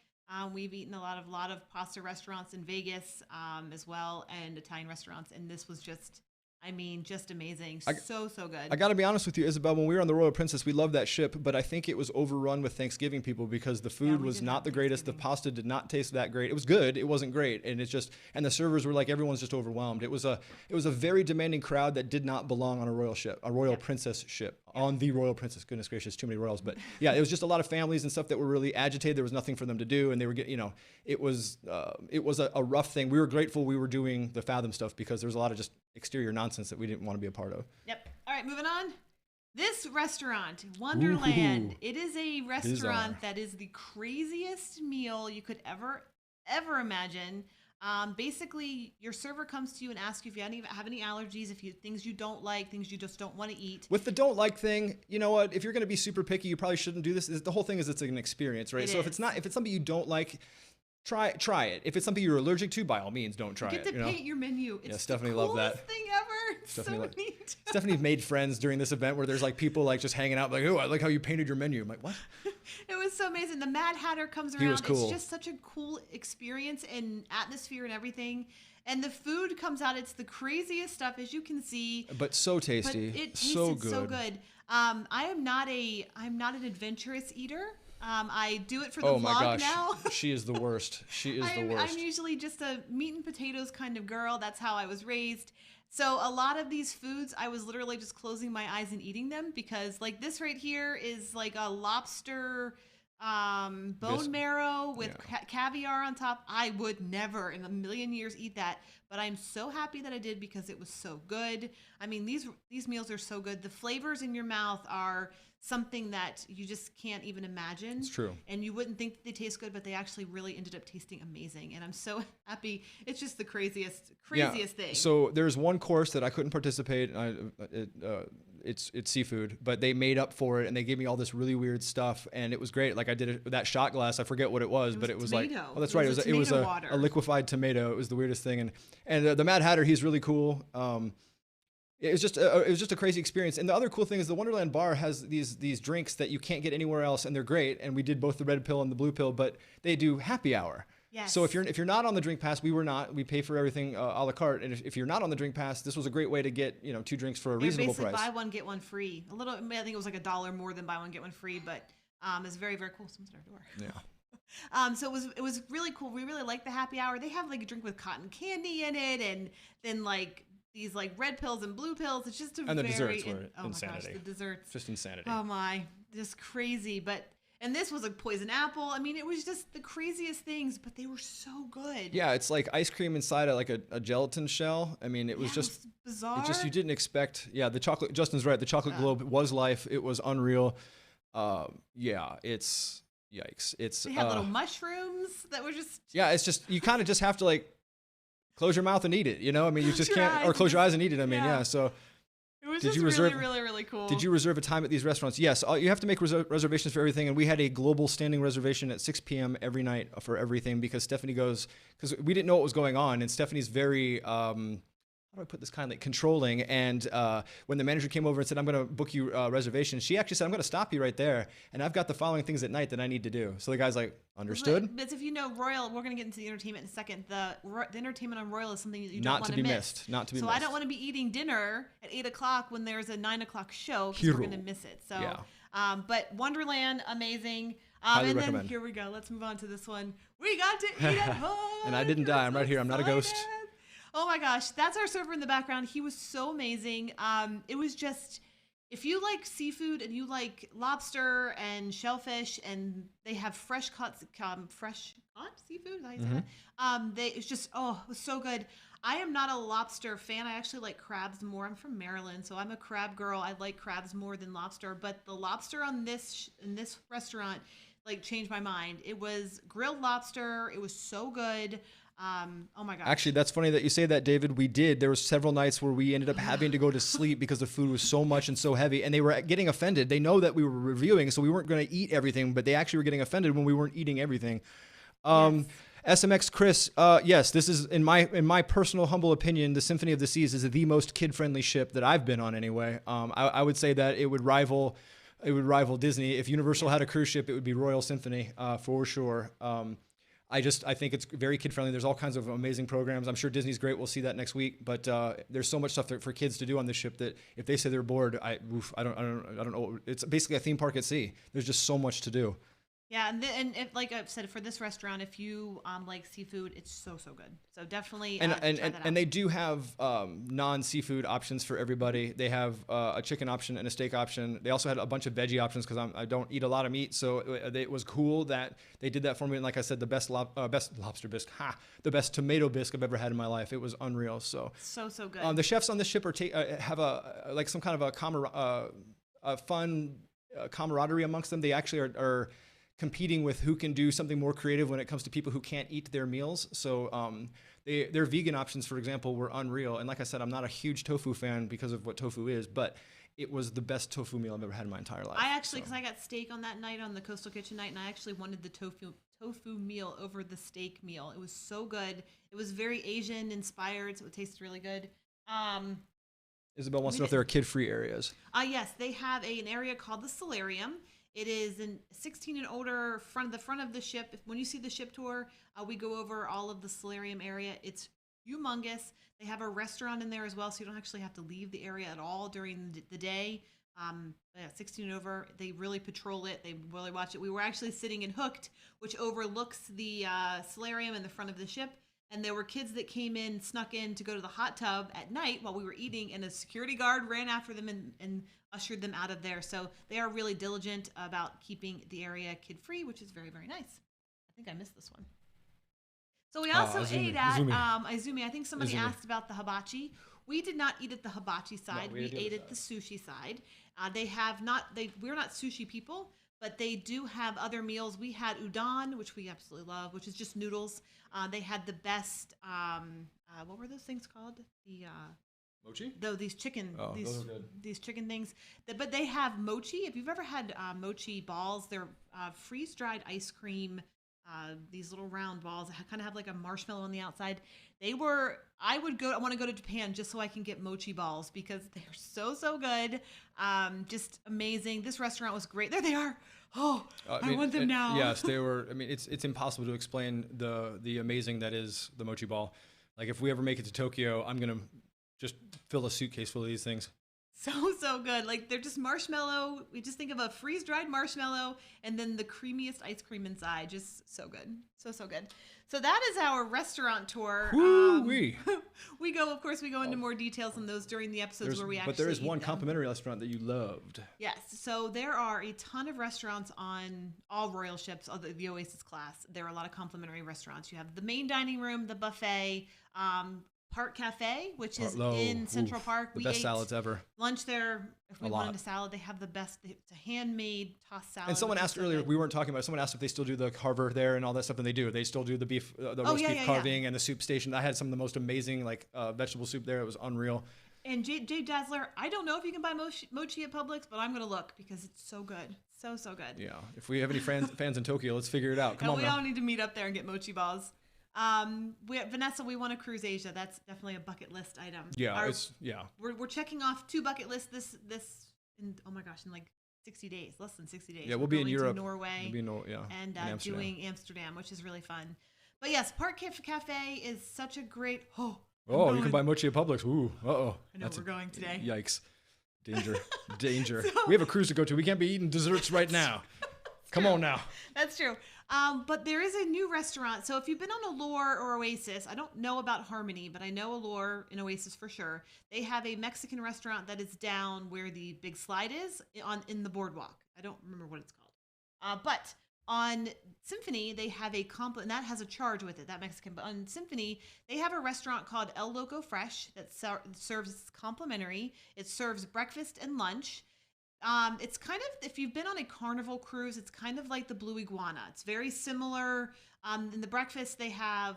We've eaten a lot of pasta restaurants in Vegas as well, and Italian restaurants, and this was just, I mean, just amazing. So good. I got to be honest with you, Isabel. When we were on the Royal Princess, we loved that ship, but I think it was overrun with Thanksgiving people because the food was not the greatest. The pasta did not taste that great. It was good. It wasn't great, and it's just, and the servers were like, everyone's just overwhelmed. It was a very demanding crowd that did not belong on a royal ship, a Royal Princess ship, on the Royal Princess. Goodness gracious, too many royals. But yeah, it was just a lot of families and stuff that were really agitated. There was nothing for them to do, and they were getting, you know, it was a rough thing. We were grateful we were doing the Fathom stuff because there was a lot of just exterior nonsense that we didn't want to be a part of. Yep. All right, moving on. This restaurant, Wonderland, it is a restaurant that is the craziest meal you could ever imagine. Basically, your server comes to you and asks you if you have any allergies, if you things you don't like, things you just don't want to eat. With the don't like thing, you know what? If you're going to be super picky, you probably shouldn't do this. The whole thing is it's an experience, right? So if it's something you don't like, try it. If it's something you're allergic to, by all means, don't try it. You get to paint your menu. It's Stephanie the loved coolest that. thing ever. It's so neat. Stephanie made friends during this event where there's like people like just hanging out like, oh, I like how you painted your menu. I'm like, what? It was so amazing. The Mad Hatter comes around. He was cool. It's just such a cool experience and atmosphere and everything. And the food comes out. It's the craziest stuff, as you can see. But so tasty. But it tasted so good. I'm not an adventurous eater. I do it for the vlog vlog now. She is the worst. She is the worst. I'm usually just a meat and potatoes kind of girl. That's how I was raised. So a lot of these foods, I was literally just closing my eyes and eating them because like this right here is like a lobster bone marrow with caviar on top. I would never in a million years eat that, but I'm so happy that I did because it was so good. I mean, these meals are so good. The flavors in your mouth are something that you just can't even imagine. It's true. And you wouldn't think that they taste good, but they actually really ended up tasting amazing. And I'm so happy. It's just the craziest thing. So there's one course that I couldn't participate. It's seafood, but they made up for it and they gave me all this really weird stuff, and it was great. Like I did that shot glass. I forget what it was, but it was tomato. like, oh, that's right. It was a liquefied tomato. It was the weirdest thing. And the Mad Hatter, he's really cool. It was just a crazy experience. And the other cool thing is the Wonderland bar has these drinks that you can't get anywhere else, and they're great. And we did both the red pill and the blue pill, but they do happy hour. Yes. So if you're not on the drink pass, we pay for everything a la carte. And if you're not on the drink pass, this was a great way to get 2 drinks for a reasonable price. Buy one get one free. I think it was like $1 more than buy one get one free, but it's very, very cool. Someone's at our door. Yeah. So it was really cool. We really liked the happy hour. They have like a drink with cotton candy in it, and then like these like red pills and blue pills. It's just the desserts were insanity. My gosh, the desserts. Just insanity. Oh my, just crazy. And this was a poison apple. I mean, it was just the craziest things, but they were so good. Yeah, it's like ice cream inside a gelatin shell. I mean, it was just it was bizarre. It just you didn't expect. Yeah, the chocolate. Justin's right. The chocolate globe was life. It was unreal. It's yikes. It's they had little mushrooms that were just. Yeah, it's just you kind of just have to like close your mouth and eat it. I mean, you just can't, or close your eyes and eat it. I mean, yeah. So. It was Did just you reserve- really, really cool. Did you reserve a time at these restaurants? Yes. You have to make reservations for everything. And we had a global standing reservation at 6 p.m. every night for everything because Stephanie goes, because we didn't know what was going on. And Stephanie's very, how do I put this kindly, controlling. And when the manager came over and said, I'm going to book you reservations, she actually said, I'm going to stop you right there. And I've got the following things at night that I need to do. So the guy's like, understood. But if you know Royal, we're going to get into the entertainment in a second. The entertainment on Royal is something that you Not don't to want be miss. missed. Not to be so missed. I don't want to be eating dinner at 8 o'clock when there's a 9 o'clock show because we're Hero. going to miss it. So, Yeah. But Wonderland, amazing. Highly and recommend. then here we go. Let's move on to this one. We got to eat at home. And I didn't die. I'm right here. I'm not a ghost. Excited. Oh my gosh, that's our server in the background. He was so amazing. It was just, if you like seafood and you like lobster and shellfish, and they have fresh caught seafood. Is that how you say that? It's just, it was so good. I am not a lobster fan. I actually like crabs more. I'm from Maryland, so I'm a crab girl. I like crabs more than lobster. But the lobster on in this restaurant like changed my mind. It was grilled lobster. It was so good. Oh my gosh. Actually, that's funny that you say that, David. We did. There was several nights where we ended up having to go to sleep because the food was so much and so heavy, and they were getting offended. They know that we were reviewing, so we weren't going to eat everything, but they actually were getting offended when we weren't eating everything. SMX Chris, yes, this is in my personal humble opinion, the Symphony of the Seas is the most kid-friendly ship that I've been on anyway. I would say that it would rival Disney. If Universal had a cruise ship, it would be Royal Symphony for sure. I think it's very kid friendly. There's all kinds of amazing programs. I'm sure Disney's great. We'll see that next week. But there's so much stuff for kids to do on this ship that if they say they're bored, I don't know. It's basically a theme park at sea. There's just so much to do. Yeah, and if, like I've said, for this restaurant, if you like seafood, it's so good. So definitely try that out. And they do have non-seafood options for everybody. They have a chicken option and a steak option. They also had a bunch of veggie options because I don't eat a lot of meat, so it was cool that they did that for me. And like I said, the best lobster bisque, the best tomato bisque I've ever had in my life. It was unreal. So good. The chefs on this ship have some kind of a fun camaraderie amongst them. They actually are competing with who can do something more creative when it comes to people who can't eat their meals. So their vegan options, for example, were unreal. And like I said, I'm not a huge tofu fan because of what tofu is, but it was the best tofu meal I've ever had in my entire life. I actually, because I got steak on that night on the Coastal Kitchen night, and I actually wanted the tofu meal over the steak meal. It was so good. It was very Asian inspired, so it tasted really good. Isabel wants to know if there are kid-free areas. Yes, they have an area called the Solarium. It is in 16 and older, the front of the ship. When you see the ship tour, we go over all of the solarium area. It's humongous. They have a restaurant in there as well, so you don't actually have to leave the area at all during the day. 16 and over, they really patrol it. They really watch it. We were actually sitting in Hooked, which overlooks the solarium in the front of the ship. And there were kids that snuck in to go to the hot tub at night while we were eating, and a security guard ran after them and ushered them out of there. So they are really diligent about keeping the area kid-free, which is very, very nice. I think I missed this one. So we also ate at Izumi. I think somebody asked about the hibachi. We did not eat at the hibachi side. We ate at the sushi side. We're not sushi people, but they do have other meals. We had udon, which we absolutely love, which is just noodles. They had the best, what were those things called? Mochi? These chicken, those are good. these chicken things. But they have mochi. If you've ever had mochi balls, they're freeze-dried ice cream. These little round balls that kind of have like a marshmallow on the outside. I want to go to Japan just so I can get mochi balls because they're so good. Just amazing. This restaurant was great. There they are. Oh, I want them now. Yes, they were. I mean, it's impossible to explain the amazing that is the mochi ball. Like if we ever make it to Tokyo, I'm going to just fill a suitcase full of these things. So good. Like they're just marshmallow. We just think of a freeze-dried marshmallow and then the creamiest ice cream inside. Just so good. So good. So that is our restaurant tour. Woo-wee. We go into more details on those during the episodes where we actually But there is eat one them. complimentary restaurant that you loved. Yes. So there are a ton of restaurants on all Royal ships, the Oasis class. There are a lot of complimentary restaurants. You have the main dining room, the buffet, Park Cafe, which is in Central Park. The best salads ever. Lunch there. If we wanted a salad, they have the best. It's a handmade tossed salad. And someone asked earlier, we weren't talking about it. Someone asked if they still do the carver there and all that stuff, and they do. They still do the beef, the roast beef carving and the soup station. I had some of the most amazing vegetable soup there. It was unreal. And Jay Dazzler, I don't know if you can buy mochi at Publix, but I'm going to look because it's so good. So good. Yeah. If we have any fans in Tokyo, let's figure it out. Come on, we now. all need to meet up there and get mochi balls. Vanessa, we want to cruise Asia. That's definitely a bucket list item. Yeah, We're checking off 2 bucket lists in like 60 days, less than 60 days. Yeah, we'll We're be in going Europe. to Norway. We'll be in and Amsterdam. doing Amsterdam, which is really fun. But yes, Park Cafe is such a great. Oh, you can buy mochi at Publix. Ooh, I know we're going today. Yikes. Danger. So- We have a cruise to go to. We can't be eating desserts right now. Come on now. That's true. But there is a new restaurant. So if you've been on Allure or Oasis, I don't know about Harmony, but I know Allure and Oasis for sure. They have a Mexican restaurant that is down where the big slide is in the boardwalk. I don't remember what it's called. But on Symphony, they have a and that has a charge with it, that Mexican. But on Symphony, they have a restaurant called El Loco Fresh that serves complimentary. It serves breakfast and lunch. It's kind of, if you've been on a Carnival cruise, it's kind of like the Blue Iguana. It's very similar. In the breakfast, they have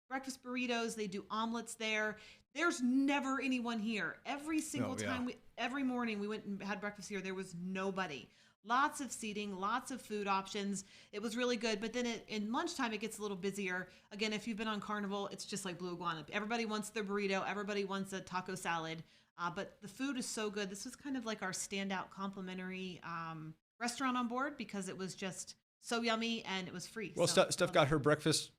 breakfast burritos. They do omelets there. There's never anyone here. Every single time, every morning we went and had breakfast here, there was nobody. Lots of seating, lots of food options. It was really good. But then in lunchtime, it gets a little busier. Again, if you've been on Carnival, it's just like Blue Iguana. Everybody wants their burrito. Everybody wants a taco salad. But the food is so good. This was kind of like our standout complimentary restaurant on board because it was just so yummy and it was free. Well, Steph got her breakfast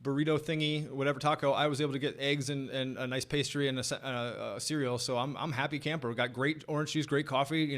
burrito thingy, whatever taco. I was able to get eggs and a nice pastry and a cereal. So I'm happy camper. We got great orange juice, great coffee,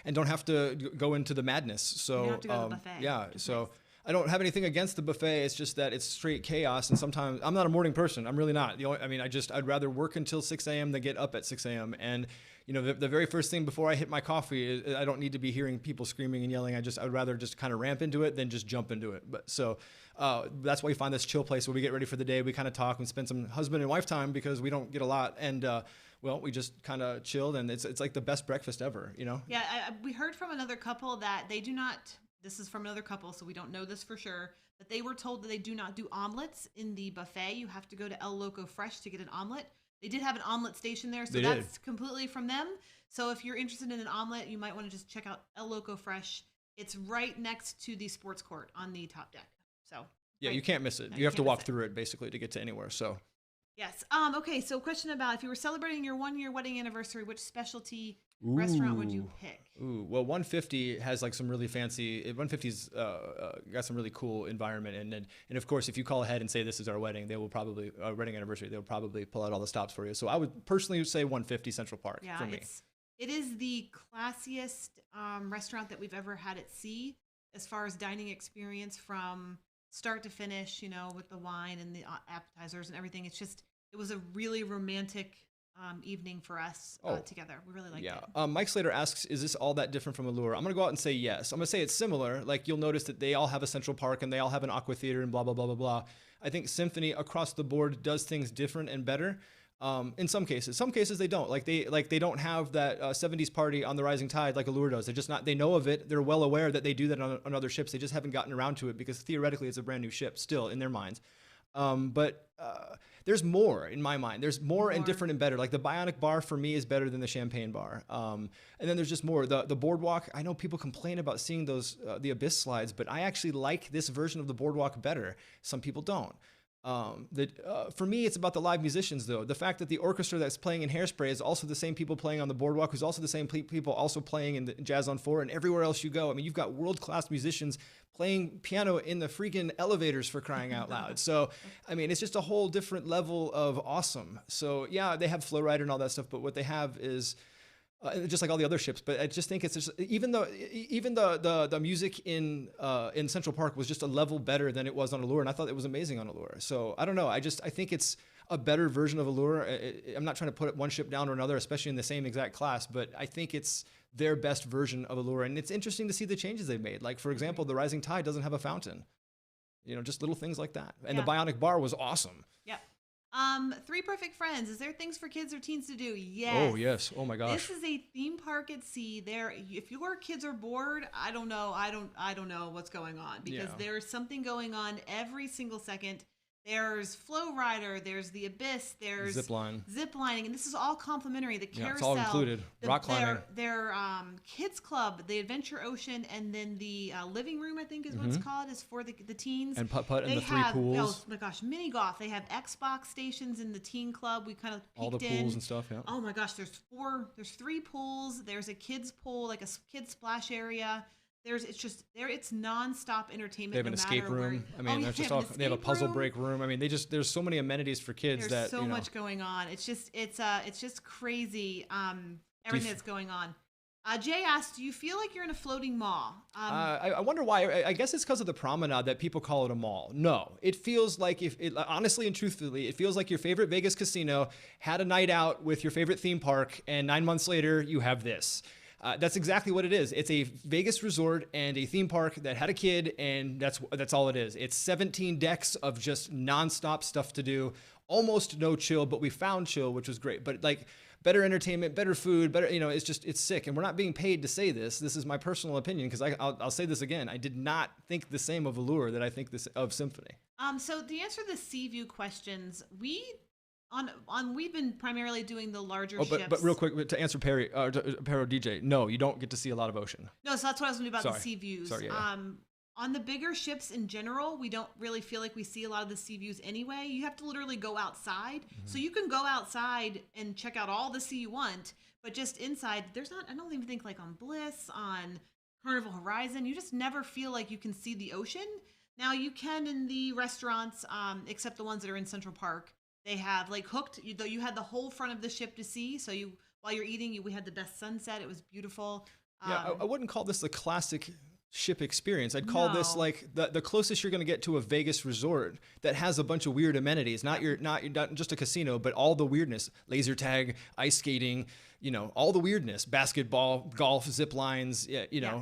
and don't have to go into the madness. So you don't have to go to the buffet. Yeah. So nice. I don't have anything against the buffet. It's just that it's straight chaos. And sometimes I'm not a morning person. I'm really not. I'd rather work until 6 a.m. than get up at 6 a.m. And, the very first thing before I hit my coffee is I don't need to be hearing people screaming and yelling. I'd rather just kind of ramp into it than just jump into it. But so that's why we find this chill place where we get ready for the day. We kind of talk and spend some husband and wife time because we don't get a lot. And, we just kind of chilled and it's like the best breakfast ever, Yeah. We heard from another couple that they do not. This is from another couple, so we don't know this for sure. But they were told that they do not do omelets in the buffet. You have to go to El Loco Fresh to get an omelet. They did have an omelet station there, so that's completely from them. So if you're interested in an omelet, you might want to just check out El Loco Fresh. It's right next to the sports court on the top deck. So yeah, you can't miss it. No, you have to can't walk miss it. through it basically to get to anywhere. So yes. Okay. So question about if you were celebrating your 1-year wedding anniversary, which specialty restaurant would you pick? Well, 150 has like some really fancy. 150's got some really cool environment, and of course, if you call ahead and say this is our wedding, they will probably wedding anniversary. They'll probably pull out all the stops for you. So I would personally say 150 Central Park for me. It is the classiest restaurant that we've ever had at sea as far as dining experience from start to finish. With the wine and the appetizers and everything. It was a really romantic evening for us together. We really liked it. Mike Slater asks, is this all that different from Allure? I'm going to go out and say yes. I'm going to say it's similar. Like you'll notice that they all have a Central Park and they all have an aqua theater and blah, blah, blah, blah, blah. I think Symphony across the board does things different and better. In some cases they don't. Like they don't have that 70s party on the Rising Tide like Allure does. They're just not. They know of it. They're well aware that they do that on other ships. They just haven't gotten around to it because theoretically it's a brand new ship still in their minds. But there's more in my mind. There's more and different and better. Like the Bionic Bar for me is better than the Champagne Bar. And then there's just more. The boardwalk. I know people complain about seeing those the Abyss slides, but I actually like this version of the boardwalk better. Some people don't. For me, it's about the live musicians, though. The fact that the orchestra that's playing in Hairspray is also the same people playing on the boardwalk, who's also the same people also playing in the Jazz on 4 and everywhere else you go. I mean, you've got world-class musicians playing piano in the freaking elevators for crying out loud. So, I mean, it's just a whole different level of awesome. So, yeah, they have Flow Rider and all that stuff, but what they have is just like all the other ships. But I just think it's just, even the music in Central Park was just a level better than it was on Allure, and I thought it was amazing on Allure. So I don't know. I think it's a better version of Allure. I'm not trying to put one ship down or another, especially in the same exact class, but I think it's their best version of Allure. And it's interesting to see the changes they've made. Like, for example, the Rising Tide doesn't have a fountain. Just little things like that. And the Bionic Bar was awesome. Yep. 3 Perfect Friends. Is there things for kids or teens to do? Yes. Oh, yes. Oh my gosh. This is a theme park at sea. If your kids are bored, I don't know. I don't know what's going on because there is something going on every single second. There's Flow Rider, there's the Abyss, there's Zip line. zip lining, and this is all complimentary. The Yeah, carousel, it's all included. Rock climbing. their kids club, the Adventure Ocean, and then the living room, I think is what it's called, is for the teens. And putt-putt and They the 3 have, pools. Oh my gosh, mini golf. They have Xbox stations in the teen club. We kind of All the peeked pools in. and stuff, yeah. Oh my gosh, there's 3 pools. There's a kids pool, like a kids splash area. It's nonstop entertainment. They have an no escape matter where room. you- I mean, yeah, they have a puzzle break room. I mean, there's so many amenities for kids There's that, so much going on. It's just crazy. Everything that's going on. Jay asked, "Do you feel like you're in a floating mall?" I wonder why. I guess it's because of the promenade that people call it a mall. No, it feels like honestly and truthfully, it feels like your favorite Vegas casino had a night out with your favorite theme park, and 9 months later you have this. That's exactly what it is. It's a Vegas resort and a theme park that had a kid, and that's all it is. It's 17 decks of just nonstop stuff to do. Almost no chill, but we found chill, which was great. But like better entertainment, better food, better, it's sick. And we're not being paid to say this. This is my personal opinion, because I'll say this again. I did not think the same of Allure that I think this of Symphony. So to answer the Sea View questions, we've been primarily doing the larger ships. But real quick, to answer Perry DJ, no, you don't get to see a lot of ocean. No, so that's what I was going to do about the Sorry. sea views. Sorry, yeah. On the bigger ships in general, we don't really feel like we see a lot of the sea views anyway. You have to literally go outside. So you can go outside and check out all the sea you want, but just inside, I don't even think like on Bliss, on Carnival Horizon, you just never feel like you can see the ocean. Now you can in the restaurants, except the ones that are in Central Park. They have like Hooked, you had the whole front of the ship to see. So while you're eating, we had the best sunset. It was beautiful. Yeah, I wouldn't call this the classic ship experience. I'd call this like the closest you're going to get to a Vegas resort that has a bunch of weird amenities. Not just a casino, but all the weirdness: laser tag, ice skating, all the weirdness, basketball, golf, zip lines,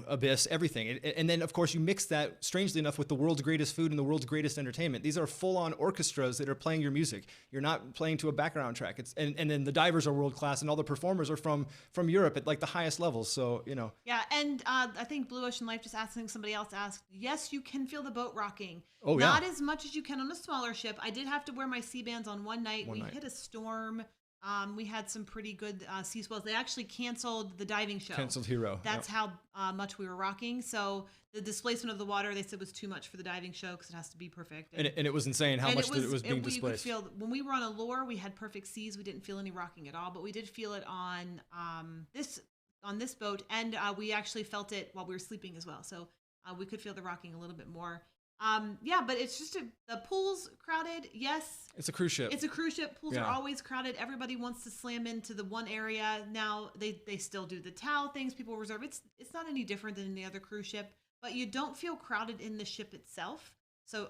Abyss, everything. And then of course you mix that, strangely enough, with the world's greatest food and the world's greatest entertainment. These are full-on orchestras that are playing your music. You're not playing to a background track. And then the divers are world class, and all the performers are from Europe at like the highest levels. So Yeah, and I think Blue Ocean Life just asking somebody else asked, yes, you can feel the boat rocking. Oh, Not yeah. as much as you can on a smaller ship. I did have to wear my sea bands on one night. We hit a storm. We had some pretty good sea swells. They actually canceled the diving show. Canceled Hero. That's how much we were rocking. So the displacement of the water, they said, was too much for the diving show because it has to be perfect. And it was insane how much it was being displaced. You could feel, when we were on Allure, we had perfect seas. We didn't feel any rocking at all, but we did feel it on this boat, and we actually felt it while we were sleeping as well. So we could feel the rocking a little bit more. But it's just the pool's crowded. Yes. It's a cruise ship. It's a cruise ship. Pools are always crowded. Everybody wants to slam into the one area. Now they still do the towel things. People reserve. It's not any different than any other cruise ship, but you don't feel crowded in the ship itself. So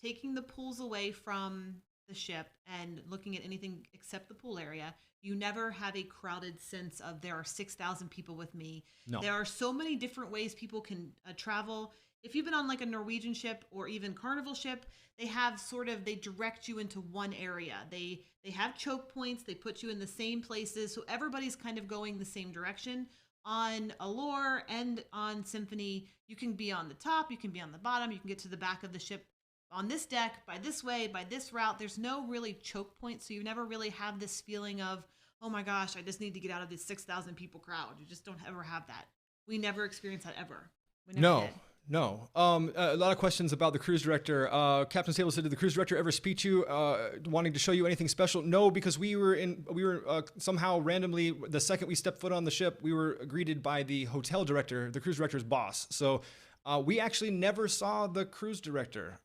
taking the pools away from the ship and looking at anything except the pool area, you never have a crowded sense of there are 6,000 people with me. No. There are so many different ways people can travel. If you've been on like a Norwegian ship or even Carnival ship, they direct you into one area. They have choke points. They put you in the same places. So everybody's kind of going the same direction. On Allure and on Symphony, you can be on the top, you can be on the bottom, you can get to the back of the ship on this deck, by this way, by this route. There's no really choke point. So you never really have this feeling of, oh my gosh, I just need to get out of this 6,000 people crowd. You just don't ever have that. We never experienced that ever. We never did. No. A lot of questions about the cruise director. Captain Sable said, did the cruise director ever speak to you, wanting to show you anything special? No, because we were somehow randomly, the second we stepped foot on the ship, we were greeted by the hotel director, the cruise director's boss. So we actually never saw the cruise director.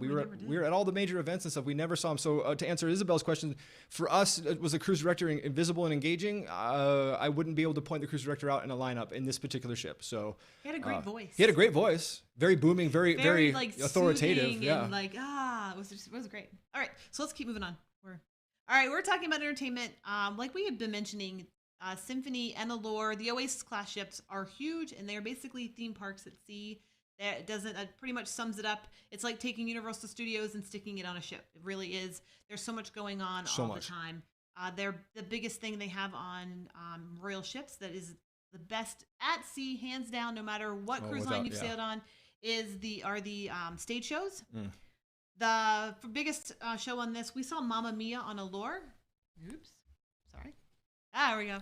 We were at all the major events and stuff. We never saw him. So to answer Isabel's question, for us, was the cruise director invisible and engaging? I wouldn't be able to point the cruise director out in a lineup in this particular ship. So he had a great voice. He had a great voice. Very booming, very like authoritative. Yeah. And like, it was great. All right, so let's keep moving on. We're talking about entertainment. Like we had been mentioning, Symphony and Allure, the Oasis class ships are huge, and they're basically theme parks at sea. That pretty much sums it up. It's like taking Universal Studios and sticking it on a ship. It really is. There's so much going on all the time. They're the biggest thing they have on Royal ships that is the best at sea, hands down, no matter what cruise line you've sailed on, are the stage shows. The biggest show on this, we saw Mamma Mia on Allure. Oops, sorry. There we go.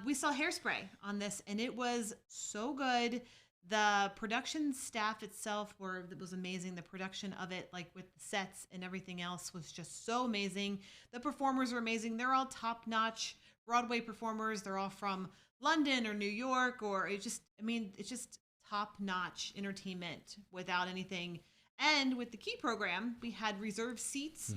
We saw Hairspray on this, and it was so good. The production staff itself was amazing. The production of it, like with the sets and everything else, was just so amazing. The performers were amazing. They're all top-notch Broadway performers. They're all from London or New York, or it's just top-notch entertainment without anything. And with the Key program, we had reserved seats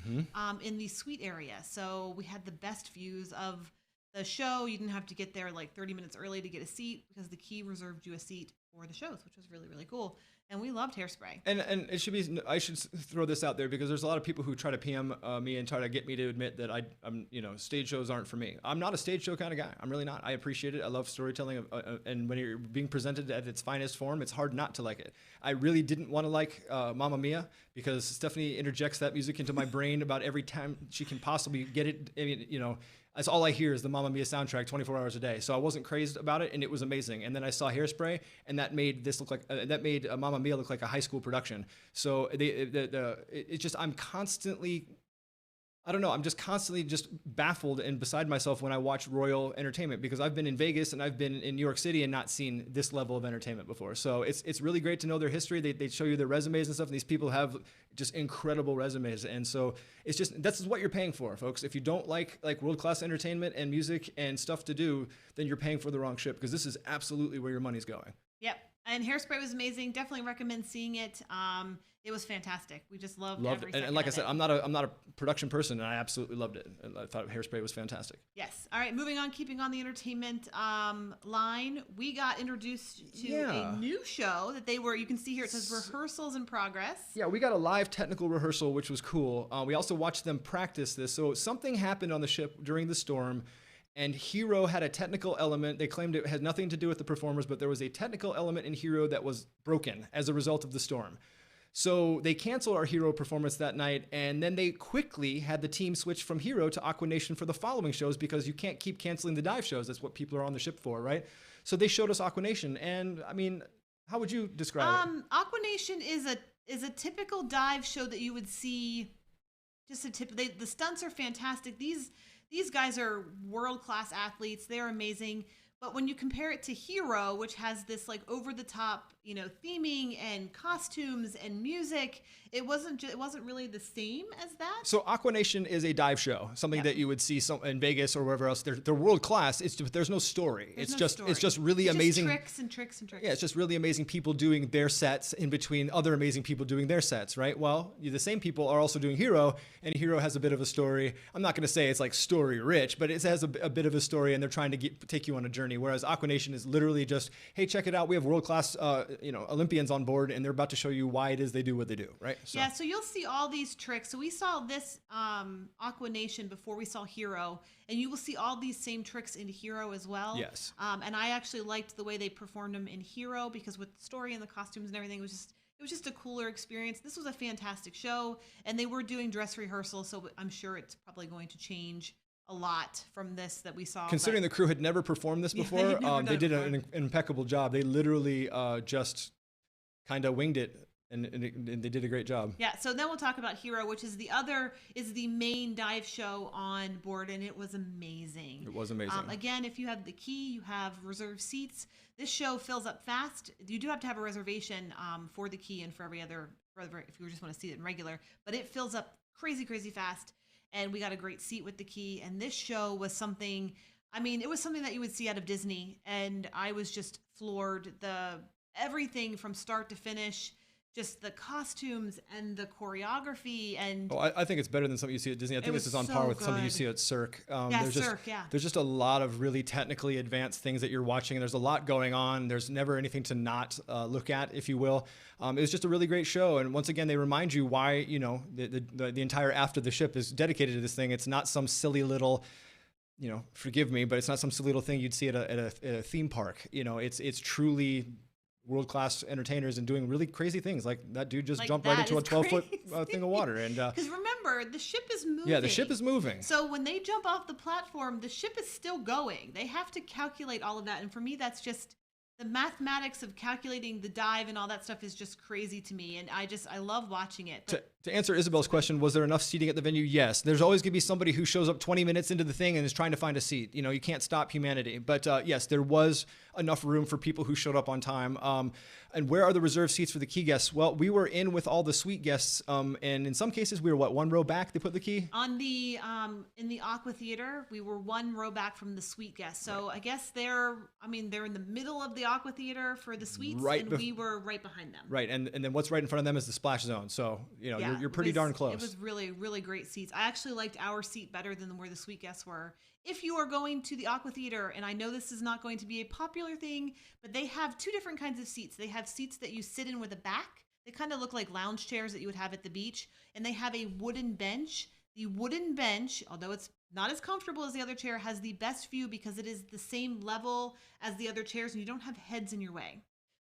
in the suite area. So we had the best views of the show. You didn't have to get there like 30 minutes early to get a seat because the Key reserved you a seat for the shows, which was really, really cool. And we loved Hairspray. And it should be, I should throw this out there because there's a lot of people who try to PM me and try to get me to admit that I'm, stage shows aren't for me. I'm not a stage show kind of guy. I'm really not. I appreciate it. I love storytelling. And when you're being presented at its finest form, it's hard not to like it. I really didn't want to like Mamma Mia because Stephanie interjects that music into my brain about every time she can possibly get it. I mean, that's all I hear is the Mamma Mia soundtrack 24 hours a day. So I wasn't crazed about it, and it was amazing. And then I saw Hairspray, and that made this look like Mamma Mia look like a high school production. So I'm constantly. I don't know. I'm just constantly just baffled and beside myself when I watch Royal Entertainment because I've been in Vegas and I've been in New York City and not seen this level of entertainment before. So it's really great to know their history. They show you their resumes and stuff. And these people have just incredible resumes. And so that's what you're paying for, folks. If you don't like world-class entertainment and music and stuff to do, then you're paying for the wrong ship because this is absolutely where your money's going. Yep. And Hairspray was amazing. Definitely recommend seeing it. It was fantastic. We just loved every it. second And like I of said, it. I'm not a production person, and I absolutely loved it. I thought Hairspray was fantastic. Yes. All right. Moving on, keeping on the entertainment line, we got introduced to a new show that you can see here. It says rehearsals in progress. Yeah, we got a live technical rehearsal, which was cool. We also watched them practice this. So something happened on the ship during the storm. And Hero had a technical element. They claimed it had nothing to do with the performers, but there was a technical element in Hero that was broken as a result of the storm. So they canceled our Hero performance that night, and then they quickly had the team switch from Hero to Aqua Nation for the following shows because you can't keep canceling the dive shows. That's what people are on the ship for, right? So they showed us Aqua Nation, and I mean, how would you describe it? Aqua Nation is a typical dive show that you would see. Just the stunts are fantastic. These guys are world-class athletes. They're amazing. But when you compare it to Hero, which has this like over-the-top, theming and costumes and music, it wasn't really the same as that. So Aqua Nation is a dive show, something that you would see in Vegas or wherever else. They're world class. There's no story. It's just really amazing. Tricks and tricks and tricks. Yeah, it's just really amazing people doing their sets in between other amazing people doing their sets, right? Well, the same people are also doing Hero, and Hero has a bit of a story. I'm not going to say it's like story rich, but it has a bit of a story, and they're trying to take you on a journey. Whereas Aqua Nation is literally just, hey, check it out. We have world class, Olympians on board, and they're about to show you why it is they do what they do, right? So. Yeah, so you'll see all these tricks. So we saw this Aqua Nation before we saw Hero, and you will see all these same tricks in Hero as well. Yes. And I actually liked the way they performed them in Hero because with the story and the costumes and everything, it was just a cooler experience. This was a fantastic show, and they were doing dress rehearsal, so I'm sure it's probably going to change a lot from this that we saw. Considering the crew had never performed this before, they did before. an impeccable job. They literally just kind of winged it, and they did a great job. Yeah, so then we'll talk about Hero, which is the main dive show on board, and it was amazing. It was amazing. Again, if you have the Key, you have reserved seats. This show fills up fast. You do have to have a reservation for the Key and for if you just want to see it in regular, but it fills up crazy, crazy fast. And we got a great seat with the Key. And this show was something, it was something that you would see out of Disney. And I was just floored. Everything from start to finish, just the costumes and the choreography. And I think it's better than something you see at Disney. I think this is on par with something you see at Cirque. There's just a lot of really technically advanced things that you're watching. There's a lot going on. There's never anything to not look at, if you will. It was just a really great show. And once again, they remind you why, the entire aft of the ship is dedicated to this thing. It's not some silly little, forgive me, but it's not some silly little thing you'd see at a theme park. It's truly world-class entertainers and doing really crazy things. Like that dude just jumped right into a 12-foot thing of water. And because remember, the ship is moving. Yeah, the ship is moving. So when they jump off the platform, the ship is still going. They have to calculate all of that. And for me, that's just the mathematics of calculating the dive and all that stuff is just crazy to me. And I love watching it. But To answer Isabel's question, was there enough seating at the venue? Yes. There's always going to be somebody who shows up 20 minutes into the thing and is trying to find a seat. You can't stop humanity. But yes, there was enough room for people who showed up on time. And where are the reserved seats for the key guests? Well, we were in with all the suite guests. And in some cases, we were, one row back? They put the key? On the in the Aqua Theater, we were one row back from the suite guests. So I guess they're in the middle of the Aqua Theater for the suites, and we were right behind them. Right, and then what's right in front of them is the splash zone. So you're pretty darn close. It was really, really great seats. I actually liked our seat better than where the suite guests were. If you are going to the Aqua Theater, and I know this is not going to be a popular thing, but they have two different kinds of seats. They have seats that you sit in with a back. They kind of look like lounge chairs that you would have at the beach. And they have a wooden bench. The wooden bench, although it's not as comfortable as the other chair, has the best view because it is the same level as the other chairs and you don't have heads in your way.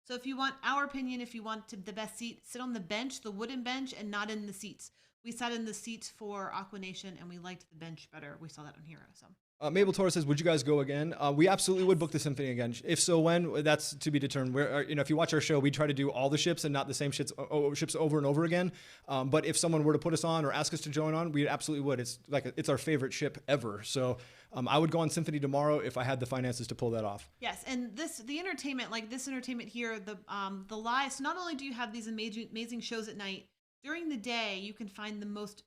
So if you want our opinion, if you want the best seat, sit on the bench, the wooden bench, and not in the seats. We sat in the seats for Aqua Nation and we liked the bench better. We saw that on Hero. So. Mabel Torres says, would you guys go again? We absolutely would book the Symphony again. If so, when? That's to be determined. If you watch our show, we try to do all the ships and not the same ships over and over again. But if someone were to put us on or ask us to join on, we absolutely would. It's our favorite ship ever. So I would go on Symphony tomorrow if I had the finances to pull that off. Yes, and the entertainment, like this entertainment here, the live. So not only do you have these amazing shows at night, during the day you can find the most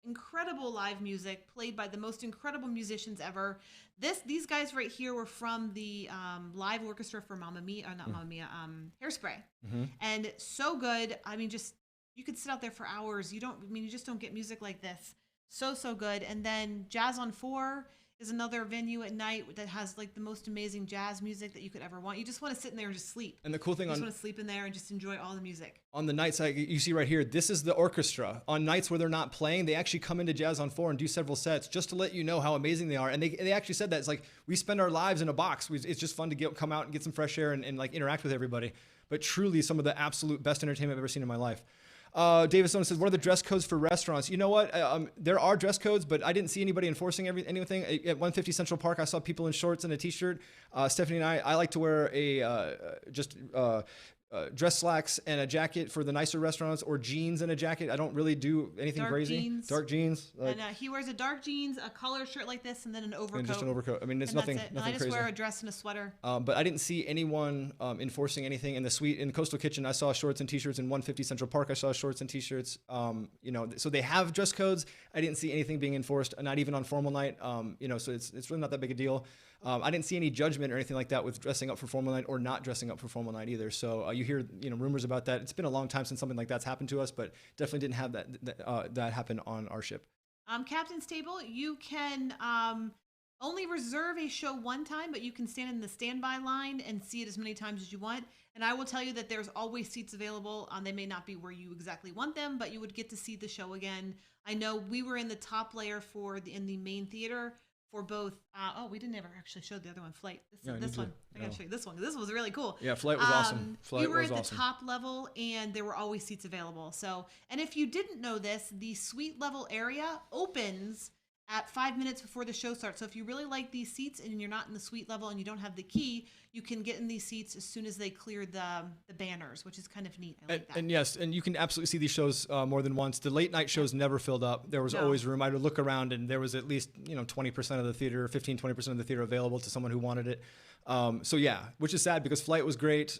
incredible live music played by the most incredible musicians ever. These guys right here were from the live orchestra for Hairspray. And so good. I mean, just you could sit out there for hours. You just don't get music like this. So good. And then Jazz on 4 is another venue at night that has like the most amazing jazz music that you could ever want. You just want to sit in there and just sleep. And the cool thing you just want to sleep in there and just enjoy all the music. On the nights you see right here, this is the orchestra. On nights where they're not playing, they actually come into Jazz on 4 and do several sets just to let you know how amazing they are. And they actually said that it's like we spend our lives in a box. It's just fun to come out and get some fresh air and like interact with everybody. But truly some of the absolute best entertainment I've ever seen in my life. Davis says, what are the dress codes for restaurants? You know what? There are dress codes, but I didn't see anybody enforcing anything. At 150 Central Park, I saw people in shorts and a t-shirt. Stephanie and I like to wear dress slacks and a jacket for the nicer restaurants, or jeans and a jacket. I don't really do anything crazy. Dark jeans. And he wears a dark jeans, a collar shirt like this, and then an overcoat. And just an overcoat. I mean, it's nothing crazy. And I just wear a dress and a sweater. But I didn't see anyone enforcing anything in the suite. In Coastal Kitchen, I saw shorts and t-shirts. In 150 Central Park, I saw shorts and t-shirts. So they have dress codes. I didn't see anything being enforced, not even on formal night. So it's really not that big a deal. I didn't see any judgment or anything like that with dressing up for formal night or not dressing up for formal night either. So you hear rumors about that. It's been a long time since something like that's happened to us, but definitely didn't have that happen on our ship. Captain's table, you can only reserve a show one time, but you can stand in the standby line and see it as many times as you want. And I will tell you that there's always seats available. They may not be where you exactly want them, but you would get to see the show again. I know we were in the top layer in the main theater for both. We didn't ever actually show the other one, Flight. This one. I gotta show you this one because this was really cool. Yeah, Flight was awesome. We were at the top level and there were always seats available. So, and if you didn't know this, the suite level area opens at 5 minutes before the show starts. So if you really like these seats and you're not in the suite level and you don't have the key, you can get in these seats as soon as they clear the banners, which is kind of neat. I like that. And yes, and you can absolutely see these shows more than once. The late night shows never filled up. There was always room. I would look around and there was at least 20% of the theater, 15-20% of the theater available to someone who wanted it. Which is sad because Flight was great.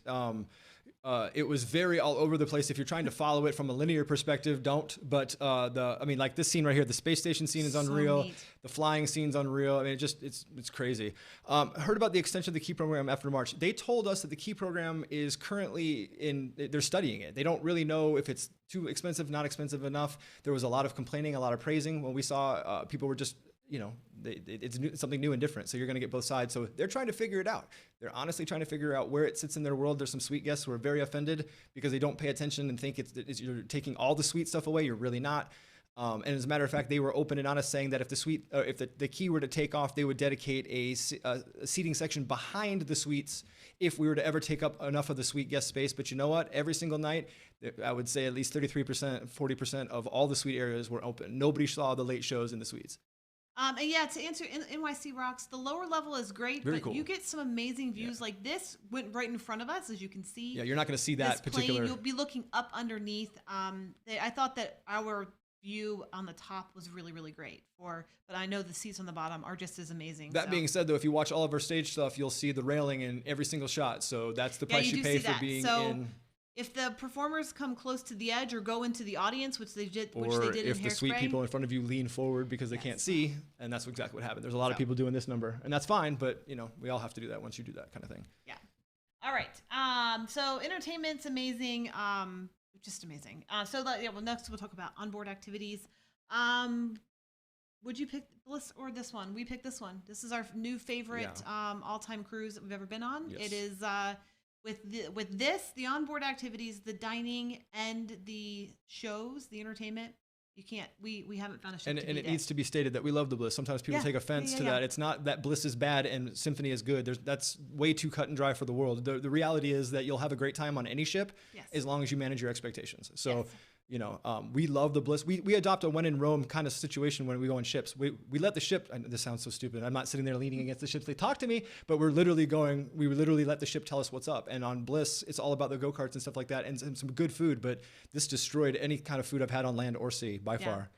It was very all over the place. If you're trying to follow it from a linear perspective, don't. But like this scene right here, the space station scene is unreal. Neat. The flying scene's unreal. I mean, it's crazy. Heard about the extension of the key program after March. They told us that the key program is currently they're studying it. They don't really know if it's too expensive, not expensive enough. There was a lot of complaining, a lot of praising. When we saw people were just, it's something new and different. So you're going to get both sides. So they're trying to figure it out. They're honestly trying to figure out where it sits in their world. There's some suite guests who are very offended because they don't pay attention and think you're taking all the sweet stuff away. You're really not. And as a matter of fact, they were open and honest saying that if the key were to take off, they would dedicate a seating section behind the suites if we were to ever take up enough of the suite guest space. But you know what? Every single night, I would say at least 33%, 40% of all the suite areas were open. Nobody saw the late shows in the suites. And yeah, to answer NYC Rocks, the lower level is great, Very but cool. you get some amazing views. Like this went right in front of us, as you can see. Yeah, you're not going to see This that particular. plane, you'll be looking up underneath. I thought that our view on the top was really, really great. But I know the seats on the bottom are just as amazing. That being said, though, if you watch all of our stage stuff, you'll see the railing in every single shot. So that's the price you you do pay see for that. being So, in. if the performers come close to the edge or go into the audience, which they did Or in if the sweet Hairspray, people in front of you lean forward because they can't see, and that's exactly what happened. There's a lot of people doing this number, and that's fine, but we all have to do that once you do that kind of thing. Yeah. All right. So entertainment's amazing. Just amazing. Well, next we'll talk about onboard activities. Would you pick Bliss or this one? We picked this one. This is our new favorite all-time cruise that we've ever been on. Yes. It is with the onboard activities, the dining, and the shows, the entertainment. You can't. We haven't found a ship And to it beat needs to be stated that we love the Bliss. Sometimes people Yeah. take offense Yeah, to yeah, that. yeah. It's not that Bliss is bad and Symphony is good. That's way too cut and dry for the world. The reality is that you'll have a great time on any ship Yes. as long as you manage your expectations. So. Yes. We love the Bliss. We adopt a when in Rome kind of situation when we go on ships. We let the ship, and this sounds so stupid. I'm not sitting there leaning against the ship. They talk to me, but we literally let the ship tell us what's up. And on Bliss, it's all about the go-karts and stuff like that and some good food. But this destroyed any kind of food I've had on land or sea by far.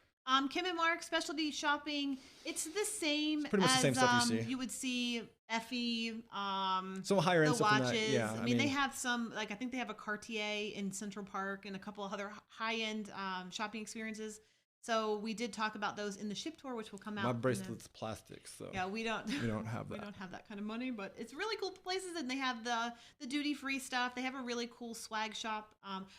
Kim and Mark specialty shopping. It's the same. It's pretty much the same stuff you see. You would see Effie. Some higher end The stuff than watches. that. Yeah, I mean, they have some. I think they have a Cartier in Central Park and a couple of other high end shopping experiences. So we did talk about those in the ship tour, which will come out. My bracelet's plastic, so Yeah, we don't. we don't have We that. don't have that kind of money, but it's really cool places, and they have the duty free stuff. They have a really cool swag shop.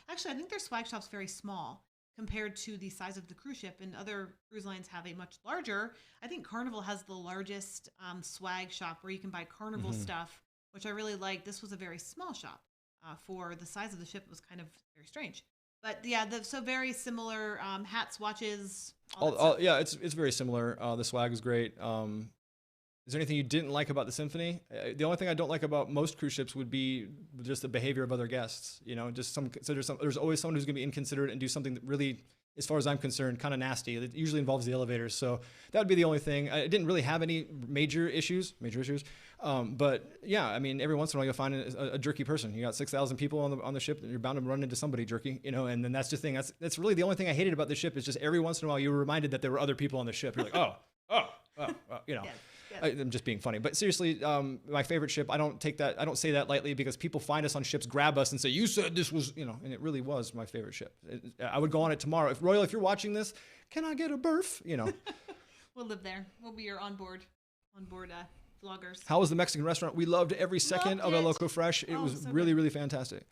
Actually, I think their swag shop's very small compared to the size of the cruise ship, and other cruise lines have a much larger. I think Carnival has the largest swag shop where you can buy Carnival stuff, which I really like. This was a very small shop for the size of the ship. It was kind of very strange. But yeah, so very similar hats, watches. Yeah, it's very similar. The swag is great. Is there anything you didn't like about the Symphony? The only thing I don't like about most cruise ships would be just the behavior of other guests. There's always someone who's going to be inconsiderate and do something that really, as far as I'm concerned, kind of nasty. It usually involves the elevators. So that would be the only thing. I didn't really have any major issues. But yeah, I mean, every once in a while you'll find a jerky person. You got 6,000 people on the ship, and you're bound to run into somebody jerky, and then that's the thing. That's really the only thing I hated about the ship is just every once in a while you were reminded that there were other people on the ship. You're like, oh, Yes. I'm just being funny, but seriously, my favorite ship. I don't say that lightly because people find us on ships, grab us, and say, "You said this was," and it really was my favorite ship. I would go on it tomorrow. If you're watching this, can I get a berth? We'll live there. We'll be your onboard vloggers. How was the Mexican restaurant? We loved every second of El it. Loco Fresh. It was so really, good. really fantastic.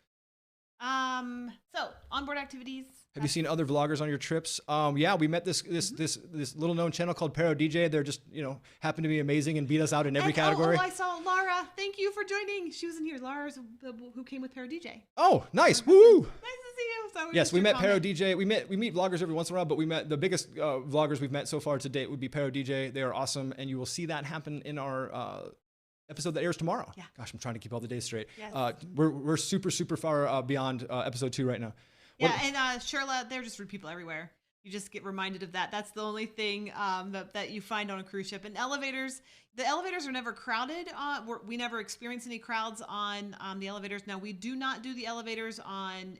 So onboard activities. Have you seen other vloggers on your trips? Yeah, we met this little known channel called Pero DJ. They're just happen to be amazing and beat us out in every category. I saw Lara. Thank you for joining. She was in here. Lara's who came with Para DJ. Oh, nice! Woo! Nice to see you. So Yes, we met Pero DJ. We meet vloggers every once in a while, but we met the biggest vloggers we've met so far to date would be Pero DJ. They are awesome, and you will see that happen in our episode that airs tomorrow. Yeah. Gosh, I'm trying to keep all the days straight. Yes. We're super far beyond episode 2 right now. Yeah, and Sherla, they're just rude people everywhere. You just get reminded of that. That's the only thing that you find on a cruise ship. And elevators, the elevators are never crowded. We never experience any crowds on the elevators. Now, we do not do the elevators on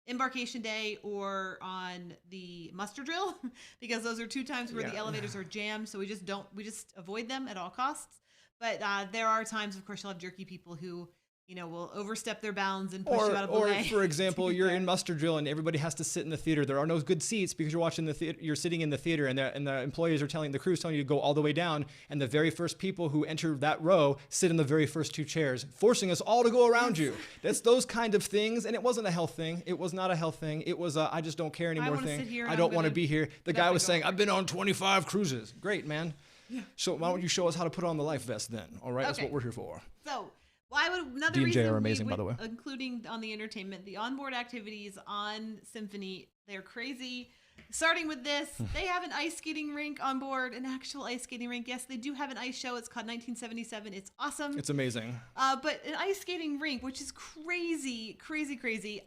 embarkation day or on the muster drill because those are 2 times where the elevators are jammed. So we just avoid them at all costs. But there are times, of course, you'll have jerky people who will overstep their bounds and push you out of the way. Or, for example, you're in muster drill and everybody has to sit in the theater. There are no good seats because you're watching the theater. You're sitting in the theater, and the employees are the crew's telling you to go all the way down. And the very first people who enter that row sit in the very first 2 chairs, forcing us all to go around you. That's those kind of things. And it wasn't a health thing. It was not a health thing. It was I just don't care anymore wanna thing. sit here and I I'm don't want to gonna be here. The get up guy and was go saying, for I've been on 25 cruises. Great, man. Yeah. So why don't you show us how to put on the life vest then? All right, that's Okay. what we're here for. So, another D&J reason are amazing, we by the way. including on the entertainment, the onboard activities on Symphony, they're crazy. Starting with this, they have an ice skating rink on board, an actual ice skating rink. Yes, they do have an ice show. It's called 1977. It's awesome. It's amazing. But an ice skating rink, which is crazy.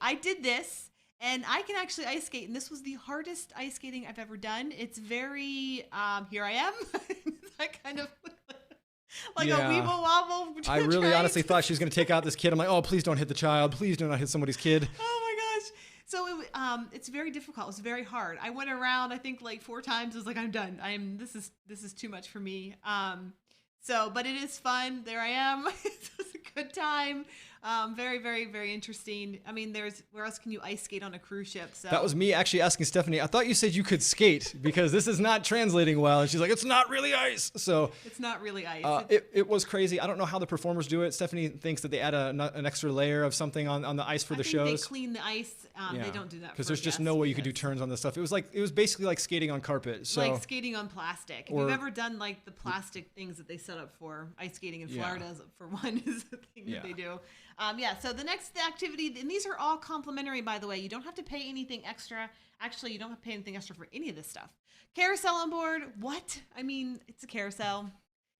I did this, And I can actually ice skate, and this was the hardest ice skating I've ever done. It's very, here I am. That kind of like Yeah. a weeble wobble. I really trying honestly to- thought she was going to take out this kid. I'm like, oh, please don't hit the child. Please do not hit somebody's kid. Oh my gosh. So it's very difficult. It's very hard. I went around, I think like 4 times. I was like, I'm done. This is too much for me. But it is fun. There I am. It was a good time. Very, very, very interesting. I mean, where else can you ice skate on a cruise ship? So That was me actually asking Stephanie. I thought you said you could skate because this is not translating well. And she's like, it's not really ice. So it's not really ice. it was crazy. I don't know how the performers do it. Stephanie thinks that they add an extra layer of something on the ice for I the think shows. They clean the ice. They don't do that because for there's just guests no way you could do because- turns on this stuff. It was basically like skating on carpet. So like skating on plastic. If Or- you've ever done like the plastic things that they set up for ice skating in Yeah. Florida, for one, is the thing Yeah. that they do. So the next activity, and these are all complimentary, by the way. You don't have to pay anything extra. Actually, you don't have to pay anything extra for any of this stuff. Carousel on board. What? I mean, it's a carousel.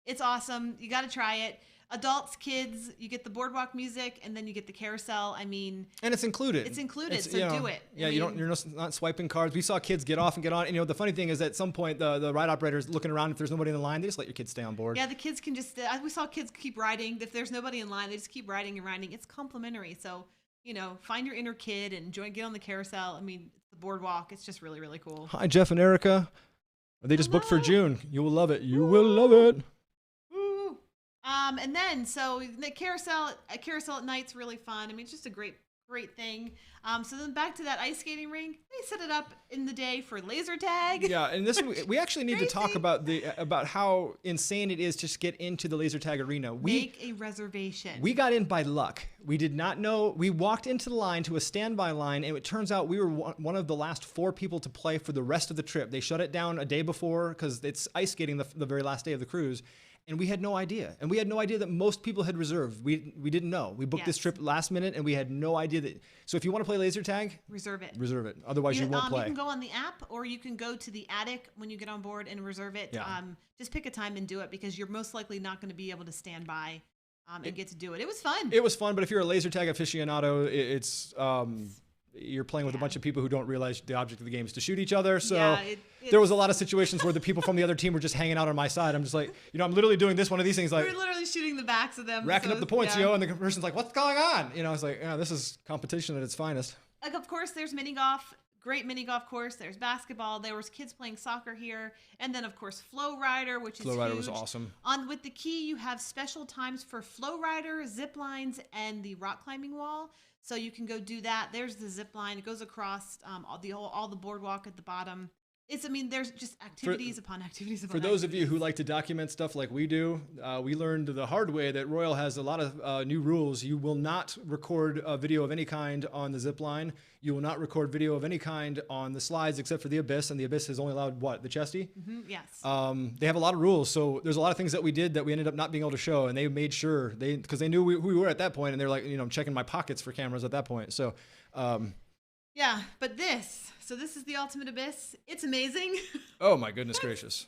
It's awesome. You got to try it. Adults, kids, you get the boardwalk music, and then you get the carousel. I mean, and it's included. It's included, so you know, do it. Yeah, I you're mean- not swiping cards. We saw kids get off and get on. And, the funny thing is, at some point, the ride operator's looking around. If there's nobody in the line, they just let your kids stay on board. yeah, the kids can just, we saw kids keep riding. If there's nobody in line, they just keep riding and riding. It's complimentary. So, find your inner kid and get on the carousel. I mean, it's the boardwalk. It's just really, really cool. Hi, Jeff and Erica. They just booked for Hello. June. You will love it. You will love it. Woo! And then, so the carousel at night's really fun. I mean, it's just a great thing. So then back to that ice skating rink, they set it up in the day for laser tag. Yeah, and this we actually need to talk Crazy. about how insane it is to just get into the laser tag arena. Make a reservation. We got in by luck. We did not know. We walked into the line to a standby line, and it turns out we were one of the last 4 people to play for the rest of the trip. They shut it down a day before because it's ice skating the very last day of the cruise. And we had no idea. And we had no idea that most people had reserved. We didn't know. We booked this Yes. trip last minute, and we had no idea that. So if you want to play laser tag, reserve it. reserve it. Otherwise, you won't play. You can go on the app, or you can go to the attic when you get on board and reserve it. Yeah. Just pick a time and do it because you're most likely not going to be able to stand by and get to do it. It was fun. It was fun, but if you're a laser tag aficionado, it's you're playing with a Yeah. bunch of people who don't realize the object of the game is to shoot each other. So Yeah, there was a lot of situations where the people from the other team were just hanging out on my side. I'm just like, I'm literally doing one of these things, like We're literally shooting the backs of them. racking so up the points, yeah. and the person's like, "What's going on?" It's like, yeah, this is competition at its finest. Like, of course, there's mini golf. Great mini golf course. There's basketball. There was kids playing soccer here, and then of course Flow Rider, which is Flow Rider was huge. awesome. With the key, you have special times for Flow Rider, zip lines, and the rock climbing wall. So you can go do that. There's the zip line. It goes across all the boardwalk at the bottom. There's just activities upon activities upon For those of activities. you who like to document stuff like we do, we learned the hard way that Royal has a lot of new rules. You will not record a video of any kind on the zip line. You will not record video of any kind on the slides except for the Abyss, and the Abyss is only allowed, the chesty? Yes. They have a lot of rules, so there's a lot of things that we did that we ended up not being able to show, and they made sure, because they knew who we were at that point, and they're like, checking my pockets for cameras at that point. So, Yeah, but this is the Ultimate Abyss. It's amazing. oh my goodness gracious.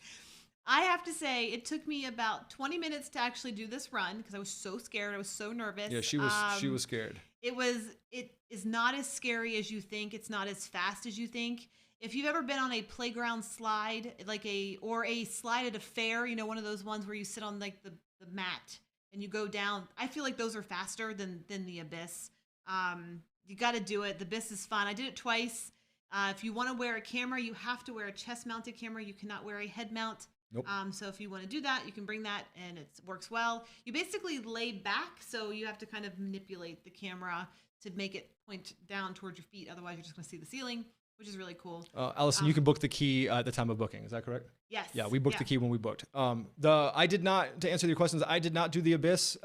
I have to say, it took me about 20 minutes to actually do this run because I was so scared. I was so nervous. Yeah, she was scared. It is not as scary as you think. It's not as fast as you think. If you've ever been on a playground slide, or a slide at a fair, one of those ones where you sit on like the mat and you go down, I feel like those are faster than the Abyss. You got to do it. The Abyss is fun. I did it twice. If you want to wear a camera, you have to wear a chest-mounted camera. You cannot wear a head mount. Nope. So if you want to do that, you can bring that, and it works well. You basically lay back, so you have to kind of manipulate the camera to make it point down towards your feet. Otherwise, you're just going to see the ceiling, which is really cool. Allison, you can book the key at the time of booking. Is that correct? Yes. Yeah, we booked the key when we booked. I did not, to answer your questions, I did not do the Abyss.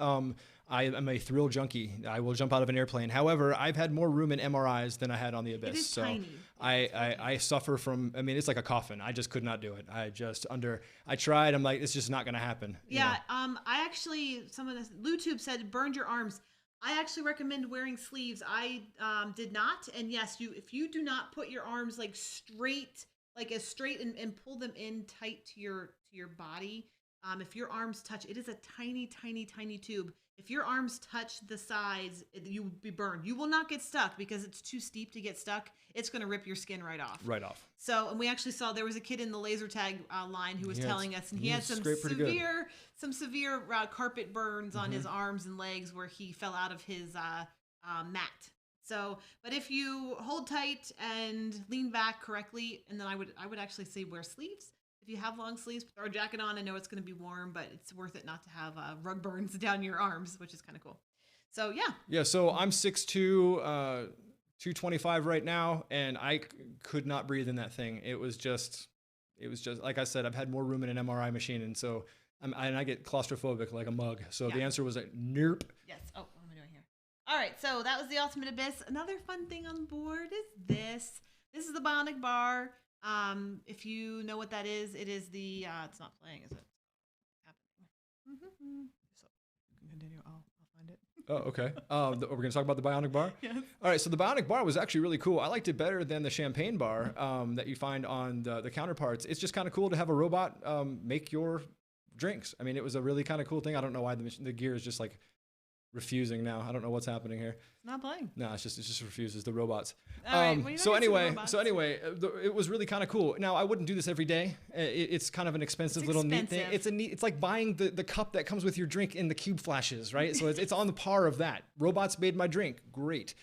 I am a thrill junkie. I will jump out of an airplane. However, I've had more room in MRIs than I had on the Abyss. It is so tiny. I suffer from, it's like a coffin. I just could not do it. I tried. I'm like, it's just not going to happen. Yeah. I actually, LuTube said, burned your arms. I actually recommend wearing sleeves. I did not. And yes, if you do not put your arms like straight, and pull them in tight to your body, if your arms touch, it is a tiny, tiny, tiny tube. if your arms touch the sides, you will be burned. You will not get stuck because it's too steep to get stuck. It's going to rip your skin right off. Right off. So, and we actually saw there was a kid in the laser tag line who was He had- telling us, and he he had was some scraped pretty good. severe carpet burns on his arms and legs where he fell out of his mat. So, but if you hold tight and lean back correctly, and then I would actually say wear sleeves. If you have long sleeves, throw a jacket on. I know it's going to be warm, but it's worth it not to have rug burns down your arms, which is kind of cool. So yeah. Yeah, so I'm 6'2", 225 right now, and I could not breathe in that thing. It was just like I said, I've had more room in an MRI machine, and so I get claustrophobic like a mug. So the answer was like, nope. Yes. Oh, what am I doing here? All right, so that was the Ultimate Abyss. Another fun thing on board is this. This is the Bionic Bar. If you know what that is, it is the, it's not playing, is it? Happening. So you can continue. I'll find it. Oh, okay. We're going to talk about the Bionic Bar? Yes. All right, so the Bionic Bar was actually really cool. I liked it better than the Champagne Bar that you find on the counterparts. It's just kind of cool to have a robot make your drinks. I mean, it was a really kind of cool thing. I don't know why the gear is just like refusing now. I don't know what's happening here. It's not playing. No, it just refuses the robots. All right, well, you don't get to the robots. It was really kind of cool. Now I wouldn't do this every day. It's kind of an expensive little neat thing. It's like buying the cup that comes with your drink in the cube flashes, right? So it's on the par of that. Robots made my drink. Great.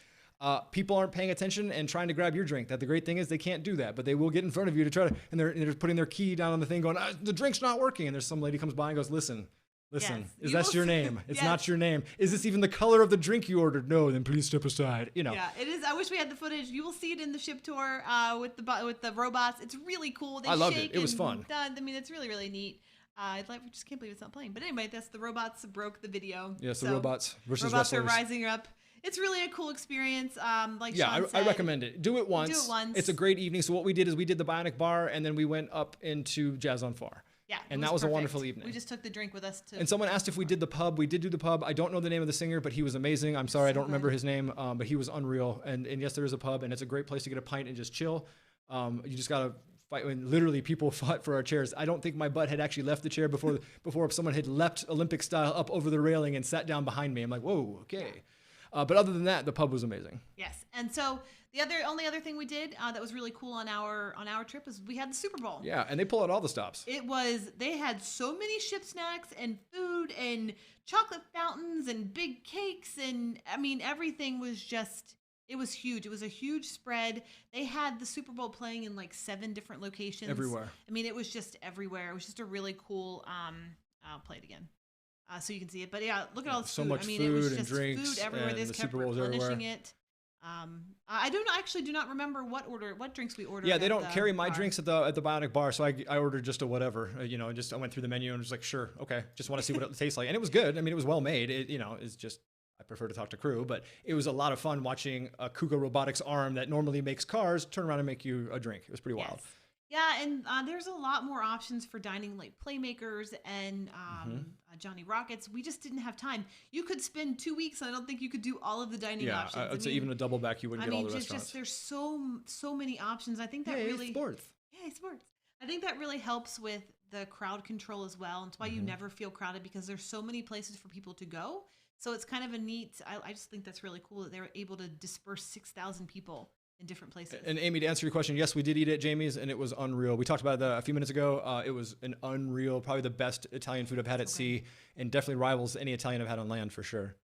People aren't paying attention and trying to grab your drink. The great thing is they can't do that, but they will get in front of you to try to, and they're putting their key down on the thing going, the drink's not working. And there's some lady comes by and goes, listen, Yes. is You that will your see- name? It's Yes. not your name. Is this even the color of the drink you ordered? No, then please step aside. You know. Yeah, it is. I wish we had the footage. You will see it in the ship tour with the robots. It's really cool. They I loved it. shake It was and fun. I mean, it's really, really neat. I just can't believe it's not playing. But anyway, that's the robots broke the video. Yes, the So, robots versus robots wrestlers. are rising up. It's really a cool experience. Like Yeah, Sean I said, recommend it. Do it once. Do it once. It's a great evening. So what we did is we did the Bionic Bar, and then we went up into Jazz on Far. Yeah, and it that was a perfect. wonderful evening. We just took the drink with us to. And someone asked if we did the pub. We did do the pub. I don't know the name of the singer, but he was amazing. I'm sorry, I So don't remember good. his name, but he was unreal. And yes, there is a pub, and it's a great place to get a pint and just chill. You just gotta fight. When literally people fought for our chairs. I don't think my butt had actually left the chair before someone had leapt Olympic style up over the railing and sat down behind me. I'm like, whoa, okay. But other than that, the pub was amazing. Yes, and so the only other thing we did that was really cool on our trip is we had the Super Bowl. Yeah, and they pull out all the stops. They had so many ship snacks and food and chocolate fountains and big cakes, and I mean everything was it was huge. It was a huge spread. They had the Super Bowl playing in like 7 different locations. Everywhere. I mean, it was just everywhere. It was just a really cool I'll play it again. So you can see it. But yeah, look at all the So food. much I mean, it was food and just drinks, food everywhere. and They the kept Super Bowl's replenishing everywhere. it. I do not remember what drinks we ordered. Yeah, they at don't the carry my bar. drinks at the Bionic Bar, so I ordered just a whatever, I went through the menu and was like, sure, okay, just want to see what it tastes like, and it was good. I mean, it was well made. It's just I prefer to talk to crew, but it was a lot of fun watching a Kuga Robotics arm that normally makes cars turn around and make you a drink. It was pretty wild. Yes. Yeah, and there's a lot more options for dining, like Playmakers and Johnny Rockets. We just didn't have time. You could spend 2 weeks, and I don't think you could do all of the dining Yeah, options. I'd say even a double back, you wouldn't get all the restaurants. There's so many options. I think that really sports. Yeah, sports. I think that really helps with the crowd control as well. And it's why you never feel crowded because there's so many places for people to go. So it's kind of a neat. I just think that's really cool that they were able to disperse 6,000 people in different places. And Amy, to answer your question, yes, we did eat at Jamie's, and it was unreal. We talked about it a few minutes ago. It was an unreal, probably the best Italian food I've had at sea, and definitely rivals any Italian I've had on land for sure.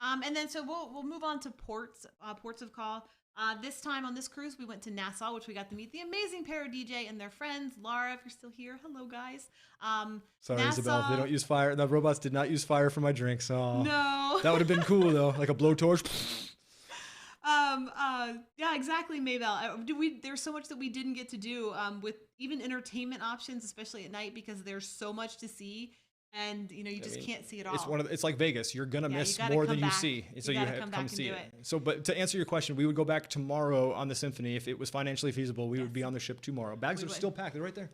And then so we'll move on to ports of call. This time on this cruise, we went to Nassau, which we got to meet the amazing Para DJ and their friends. Laura, if you're still here, hello guys. Sorry, Nassau, Isabel, they don't use fire. The robots did not use fire for my drinks. Oh, No. that would have been cool though, like a blowtorch. Yeah, exactly, Maybell. There's so much that we didn't get to do with even entertainment options, especially at night, because there's so much to see, and you just can't see it all. It's like Vegas. You're gonna Yeah, miss you gotta more come than you back. see, so You you gotta have come come back see and it. do it. So, but to answer your question, we would go back tomorrow on the Symphony if it was financially feasible. We would be on the ship tomorrow. Bags We are would. still packed. They're right there.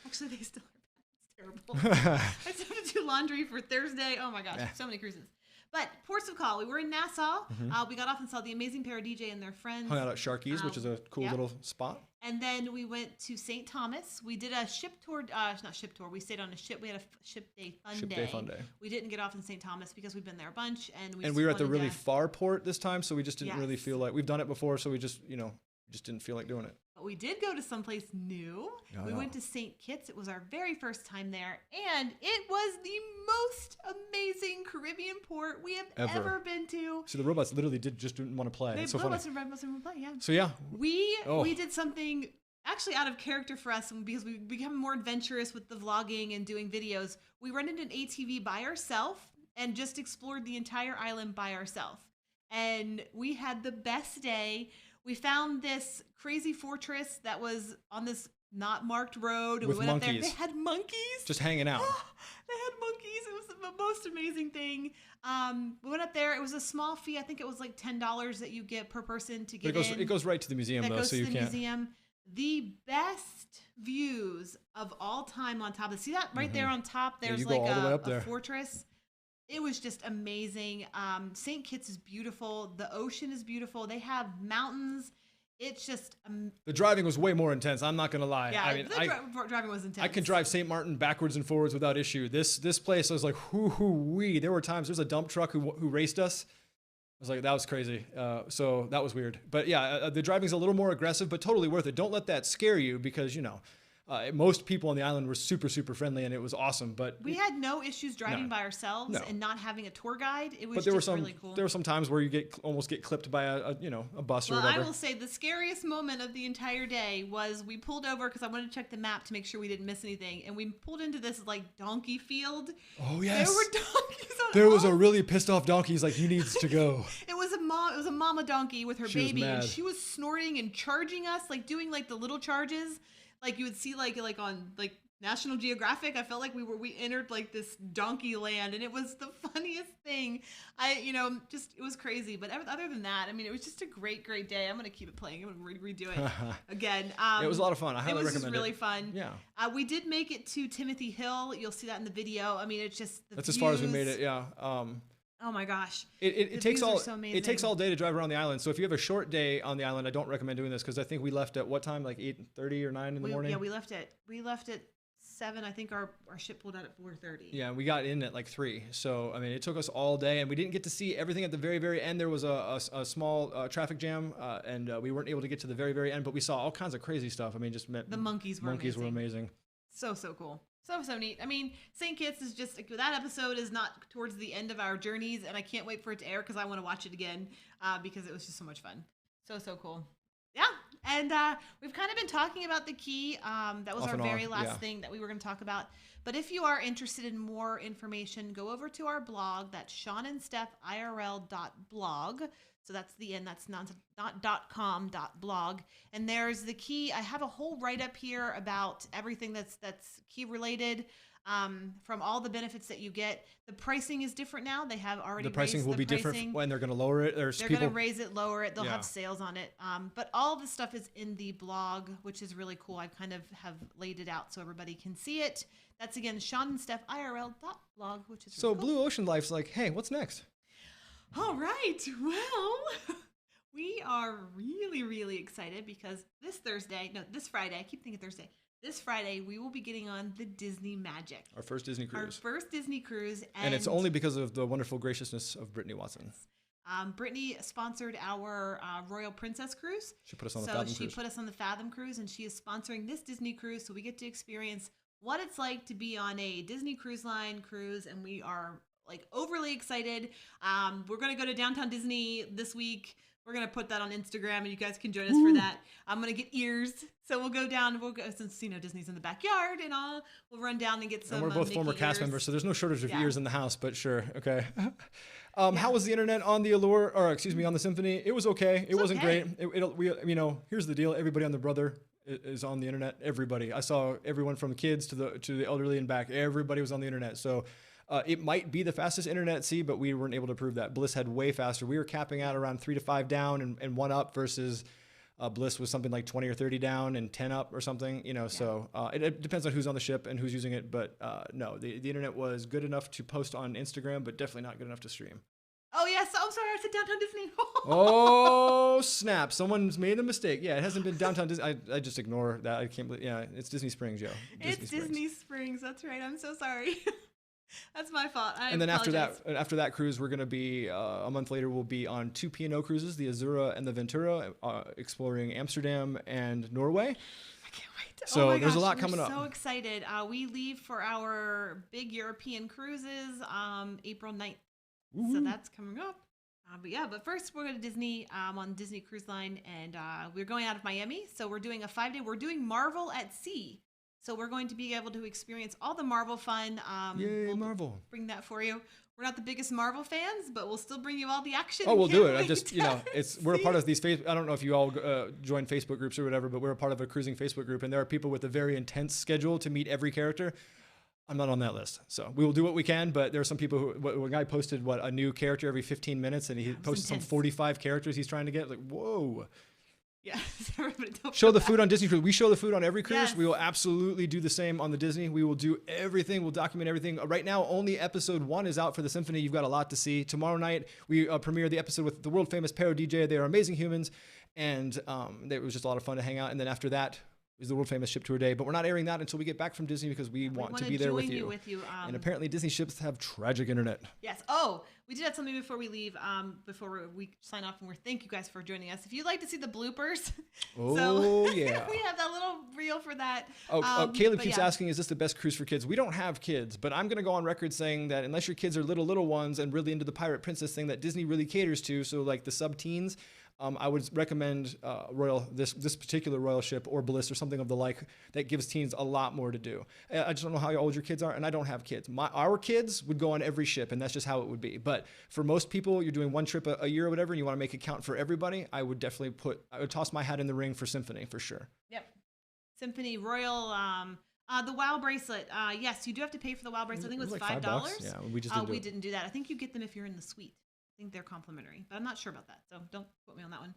Actually, they still are bad. It's terrible. I still have to do laundry for Thursday. Oh my gosh, so many cruises. But ports of call. We were in Nassau. We got off and saw the Amazing Pair of DJ and their friends. Hung out at Sharky's, which is a cool yep. little spot. And then we went to St. Thomas. We did a ship tour. Not ship tour. We stayed on a ship. We had a ship day fun day. We didn't get off in St. Thomas because we've been there a bunch. And we were at the really far port this time, so we just didn't really Yes. feel like... We've done it before, so we just, just didn't feel like doing it. But we did go to someplace new. We went to St. Kitts. It was our very first time there. And it was the most amazing Caribbean port we have ever been to. So the robots literally didn't want to play. It's so funny. Yeah. So yeah. We did something actually out of character for us because we become more adventurous with the vlogging and doing videos. We rented an ATV by ourselves and just explored the entire island by ourselves. And we had the best day. We found this crazy fortress that was on this not marked road. With we went monkeys. up there. They had monkeys. Just hanging out. They had monkeys. It was the most amazing thing. We went up there. It was a small fee. I think it was like $10 that you get per person to get in. It goes right to the museum, That though, goes so to you the can't... museum. The best views of all time on top. See that right there on top? There's you go like all the way up a there. fortress. It was just amazing. St. Kitts is beautiful. The ocean is beautiful. They have mountains. It's just The driving was way more intense. I'm not gonna lie. yeah. I mean, Driving was intense. I can drive St. Martin backwards and forwards without issue. This place, I was like, whoo-wee. There were times, there's a dump truck who raced us. I was like, that was crazy. So that was weird. But yeah, the driving's a little more aggressive, but totally worth it. Don't let that scare you because, most people on the island were super, super friendly and it was awesome. But we had no issues driving No. by ourselves No. and not having a tour guide. It was but there were just really cool. There were some times where you almost get clipped by a bus or Well, whatever. I will say the scariest moment of the entire day was we pulled over because I wanted to check the map to make sure we didn't miss anything, and we pulled into this like donkey field. Oh yes. There were donkeys on There was all a really pissed off donkey. He's like, he needs to go. It was a mama donkey with her She was baby, and mad. she was snorting and charging us, like doing like the little charges, like you would see like on like National Geographic. I felt like we entered like this donkey land, and it was the funniest thing. It was crazy. But other than that, I mean, it was just a great day. I'm gonna keep it playing. I'm gonna redo it again. It was a lot of fun. I highly it was recommend just really it. fun. Yeah. We did make it to Timothy Hill. You'll see that in the video. I mean, it's just the That's as far as we views. made it. Yeah. Oh my gosh. It The takes views are all so it takes amazing. all day to drive around the island. So if you have a short day on the island, I don't recommend doing this because I think we left at what time? Like 8:30 or 9 in the morning. Yeah, we left at 7. I think our ship pulled out at 4:30. Yeah, we got in at like 3. So I mean, it took us all day, and we didn't get to see everything at the very, very end. There was a small traffic jam, and we weren't able to get to the very, very end. But we saw all kinds of crazy stuff. I mean, The monkeys were were amazing. So cool. So neat. I mean, St. Kitts is just that episode is not towards the end of our journeys, and I can't wait for it to air because I want to watch it again because it was just so much fun. So cool. Yeah, and we've kind of been talking about the key. That was Off our and very on, last yeah. thing that we were going to talk about. But if you are interested in more information, go over to our blog. That's SeanandStefIRL.blog. So that's the end. That's not .com .blog. And there's the key. I have a whole write up here about everything that's key related. From all the benefits that you get. The pricing is different now. They have already The pricing raised will the be pricing. different when they're going to lower it. They're going to raise it, lower it. They'll Yeah. have sales on it. But all the stuff is in the blog, which is really cool. I kind of have laid it out so everybody can see it. That's again, SeanandStefIRL.blog, which is So really cool. Blue Ocean Life's like, hey, what's next? All right. Well, we are really, really excited because this Friday, I keep thinking Thursday. This Friday, we will be getting on the Disney Magic. Our first Disney Our cruise. first Disney cruise. And it's only because of the wonderful graciousness of Brittany Watson. Brittany sponsored our Royal Princess cruise. She put us on the So Fathom she cruise. put us on the Fathom cruise, and she is sponsoring this Disney cruise, so we get to experience what it's like to be on a Disney Cruise Line cruise, and we are like overly excited. We're gonna go to Downtown Disney this week. We're gonna put that on Instagram, and you guys can join us for that. I'm gonna get ears, so we'll go down. We'll go since Disney's in the backyard, and we'll run down and get some. And we're both Mickey former cast ears. members, so there's no shortage of Yeah. ears in the house, but sure. Okay. How was the internet on the Allure, or excuse me, on the Symphony? It was okay. It wasn't okay. great. Here's the deal. Everybody on the Brother is on the internet. Everybody. I saw everyone from the kids to the elderly and back. Everybody was on the internet. So it might be the fastest internet at sea, but we weren't able to prove that. Bliss had way faster. We were capping out around 3 to 5 down and 1 up versus Bliss was something like 20 or 30 down and 10 up or something, so it depends on who's on the ship and who's using it. But no, the internet was good enough to post on Instagram, but definitely not good enough to stream. Oh yes. I'm sorry. I said Downtown Disney. Oh snap! Someone's made a mistake. Yeah, it hasn't been downtown Disney. I just ignore that. I can't believe. Yeah, it's Disney Springs, yo. It's Disney Springs. That's right. I'm so sorry. That's my fault. And then after that cruise, we're gonna be a month later. We'll be on 2 P&O cruises, the Azura and the Ventura, exploring Amsterdam and Norway. I can't wait. So oh my there's gosh, a lot we're coming up. So excited. We leave for our big European cruises April 9th. Woo-hoo. So that's coming up. But first we're going to Disney on Disney Cruise Line, and we're going out of Miami. So we're doing a 5-day. We're doing Marvel at Sea. So we're going to be able to experience all the Marvel fun. Yay, we'll Marvel! Bring that for you. We're not the biggest Marvel fans, but we'll still bring you all the action. Oh, we'll Can't do it. I wait just, to we're a see part it. of these. I don't know if you all join Facebook groups or whatever, but we're a part of a cruising Facebook group, and there are people with a very intense schedule to meet every character. I'm not on that list, so we will do what we can. But there are some people who, one guy posted a new character every 15 minutes, and he posted some intense. 45 characters he's trying to get. Like, whoa! Yeah. Everybody don't Show feel the bad. food on Disney Cruise. We show the food on every cruise. Yes. We will absolutely do the same on the Disney. We will do everything. We'll document everything. Right now, only episode 1 is out for the Symphony. You've got a lot to see. Tomorrow night, we premiere the episode with the world famous Pero DJ. They are amazing humans, and it was just a lot of fun to hang out. And then after that is the world famous ship tour day. But we're not airing that until we get back from Disney because we want to wanna be there with join you. And apparently, Disney ships have tragic internet. Yes. Oh, we did have something before we leave. Before we sign off, and thank you guys for joining us. If you'd like to see the bloopers, Oh, yeah. we have that little reel for that. Caleb but keeps yeah. asking, is this the best cruise for kids? We don't have kids, but I'm going to go on record saying that unless your kids are little ones and really into the Pirate Princess thing that Disney really caters to, so like the sub-teens, I would recommend this particular Royal ship or Bliss or something of the like that gives teens a lot more to do. I just don't know how old your kids are, and I don't have kids. Our kids would go on every ship, and that's just how it would be. But for most people, you're doing one trip a year or whatever, and you want to make it count for everybody, I would toss my hat in the ring for Symphony for sure. Yep. Symphony Royal. The WoW bracelet. Yes, you do have to pay for the WoW bracelet. I think it was like $5. $5. Yeah, we just didn't do we it. didn't do that. I think you get them if you're in the suite. I think they're complimentary, but I'm not sure about that, so don't quote me on that one.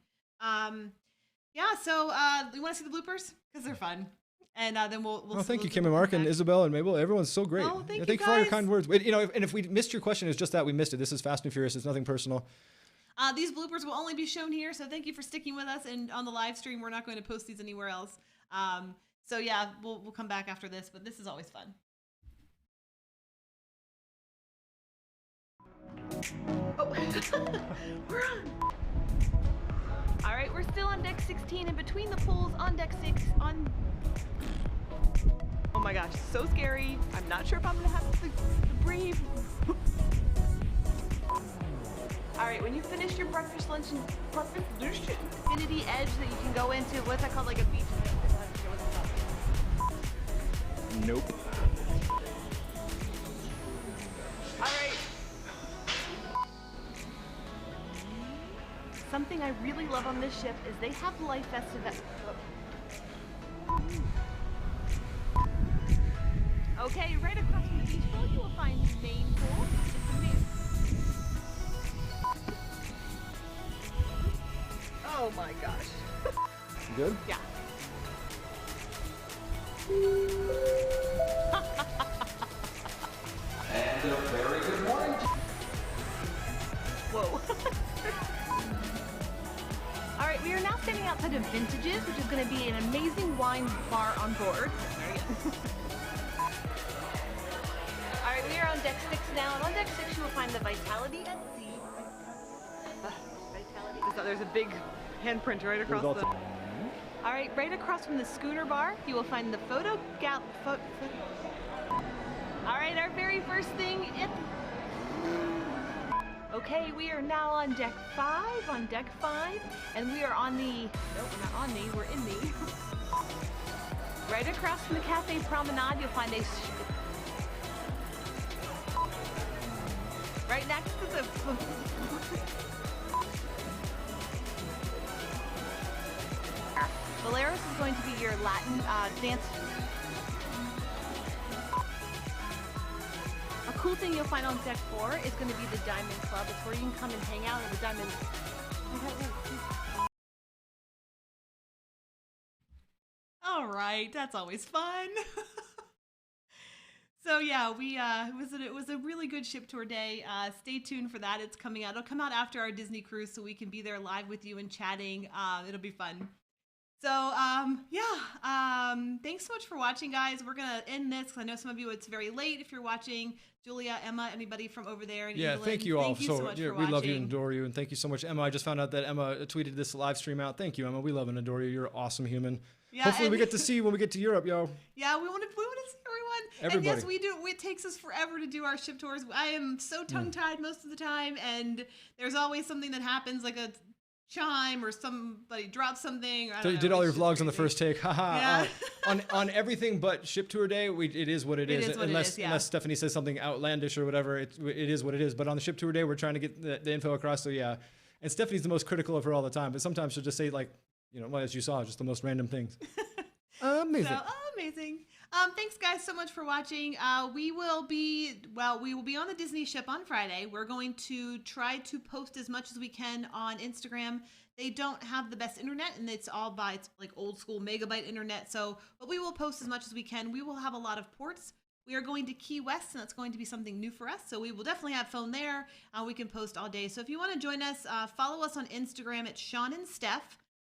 So we want to see the bloopers because they're fun, and then we'll. Thank you, we'll Kim and Mark come and back. Isabel and Mabel. Everyone's so great. Oh, thank you, thank you for all your guys. kind words. And if we missed your question, it's just that we missed it. This is Fast and Furious. It's nothing personal. These bloopers will only be shown here, so thank you for sticking with us. And on the live stream, we're not going to post these anywhere else. We'll come back after this, but this is always fun. Oh, we're on. All right, we're still on deck 16 and between the pools on deck 6 on. Oh my gosh, so scary. I'm not sure if I'm gonna have to breathe. All right, when you finish your breakfast, lunch, and infinity edge that you can go into, what's that called, like a beach? Nope. All right. Something I really love on this ship is they have life vest events. Okay, right across from the beach pool, you will find the main pool. It's a main. Oh my gosh. Good? Yeah. And a very good morning. Whoa. All right, we are now standing outside of Vintages, which is going to be an amazing wine bar on board. There you go. All right, we are on deck 6 now, and on deck 6 you will find the Vitality at Sea. Vitality. There's a big handprint right across the. All right, right across from the schooner bar, you will find the photo gal. All right, our very first thing. Okay, we are now on deck 5, and we are on the, nope, we're not on the, we're in the. Right across from the Cafe Promenade, you'll find a, right next to the, Valeris is going to be your Latin dance. A cool thing you'll find on deck 4 is going to be the Diamond Club. It's where you can come and hang out in the Diamond. All right, that's always fun. So yeah, we it was a really good ship tour day. Stay tuned for that. It's coming out. It'll come out after our Disney cruise, so we can be there live with you and chatting. It'll be fun. So thanks so much for watching, guys. We're gonna end this because I know some of you it's very late if you're watching. Julia, Emma, anybody from over there in England. Thank you all. Thank you so much for we love you and watching. adore you, and thank you so much, Emma. I just found out that Emma tweeted this live stream out. Thank you, Emma. We love and adore you. You're an awesome human. Yeah, Hopefully we and- get to see you when we get to Europe, yo. Yeah, we want to see everyone. Everybody. And yes, we do. It takes us forever to do our ship tours. I am so tongue-tied most of the time, and there's always something that happens, like a chime or somebody drops something. Or I So don't you know, did all it's your just vlogs on the crazy. first take. Haha. Yeah. On everything but ship tour day, it is what it is. is what it unless is, yeah. unless Stephanie says something outlandish or whatever, it is what it is. But on the ship tour day, we're trying to get the info across. So yeah, and Stephanie's the most critical of her all the time. But sometimes she'll just say like, well, as you saw, just the most random things. Amazing. So amazing. Thanks guys so much for watching. We will be on the Disney ship on Friday. We're going to try to post as much as we can on Instagram. They don't have the best internet, and it's like old school megabyte internet. So, but we will post as much as we can. We will have a lot of ports. We are going to Key West, and that's going to be something new for us. So we will definitely have phone there. We can post all day. So if you want to join us, follow us on Instagram at Sean and Stef.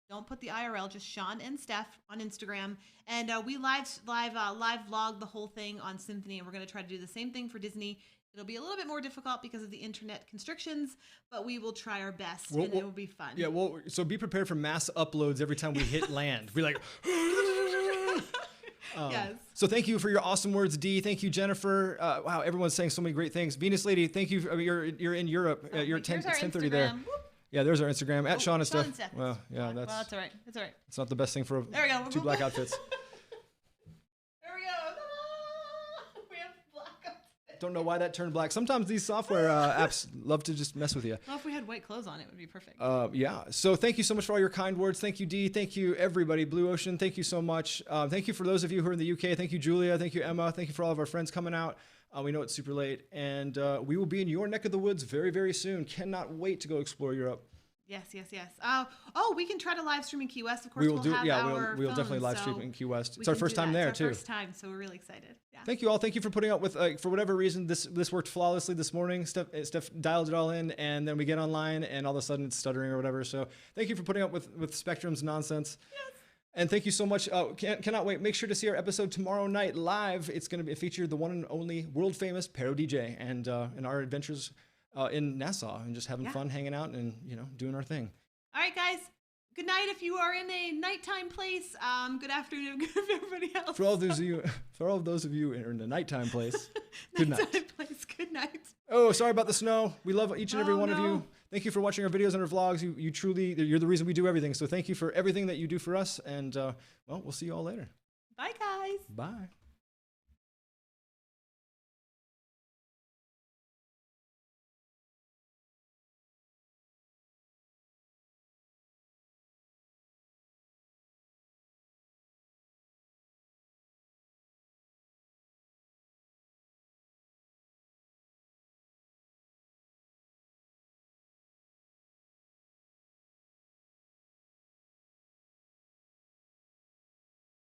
Don't put the IRL, just Sean and Stef on Instagram. And we live vlog the whole thing on Symphony, and we're going to try to do the same thing for Disney. It'll be a little bit more difficult because of the internet constrictions, but we will try our best, and it will be fun. Yeah, well, so be prepared for mass uploads every time we hit land. Be like, Yes. So thank you for your awesome words, Dee. Thank you, Jennifer. Wow, everyone's saying so many great things. Venus Lady, thank you. You're in Europe. You're at Here's our 10:30 there. Instagram. Whoop. Yeah, there's our Instagram at Sean and Sean Steph. and Steph. Well, yeah, Well, that's all right. That's all right. it's not the best thing for There we go. two black outfits. There we go. We have black outfits. Don't know why that turned black. Sometimes these software apps love to just mess with you. Well, if we had white clothes on, it would be perfect. Yeah. So thank you so much for all your kind words. Thank you, Dee. Thank you, everybody. Blue Ocean, thank you so much. Thank you for those of you who are in the UK. Thank you, Julia. Thank you, Emma. Thank you for all of our friends coming out. We know it's super late. And we will be in your neck of the woods very, very soon. Cannot wait to go explore Europe. Yes. We can try to live stream in Key West. Of course, We will do. have Yeah, our we'll definitely phones, live so stream in Key West. we It's our can first do time that. there It's too. our first time, so we're really excited. Yeah. Thank you all. Thank you for putting up with, for whatever reason, this worked flawlessly this morning. Steph dialed it all in, and then we get online, and all of a sudden it's stuttering or whatever. So thank you for putting up with Spectrum's nonsense. Yes. And thank you so much. Cannot wait. Make sure to see our episode tomorrow night live. It's going to feature the one and only world famous Pero DJ and our adventures in Nassau and just having fun, hanging out, and doing our thing. All right, guys. Good night if you are in a nighttime place. Good afternoon to everybody else. For all of those of you who are in a nighttime place, good night. Nighttime place. Good night. Oh, sorry about the snow. We love each and every Oh, one of no. you. Thank you for watching our videos and our vlogs. You truly, you're the reason we do everything. So thank you for everything that you do for us. And we'll see you all later. Bye, guys. Bye.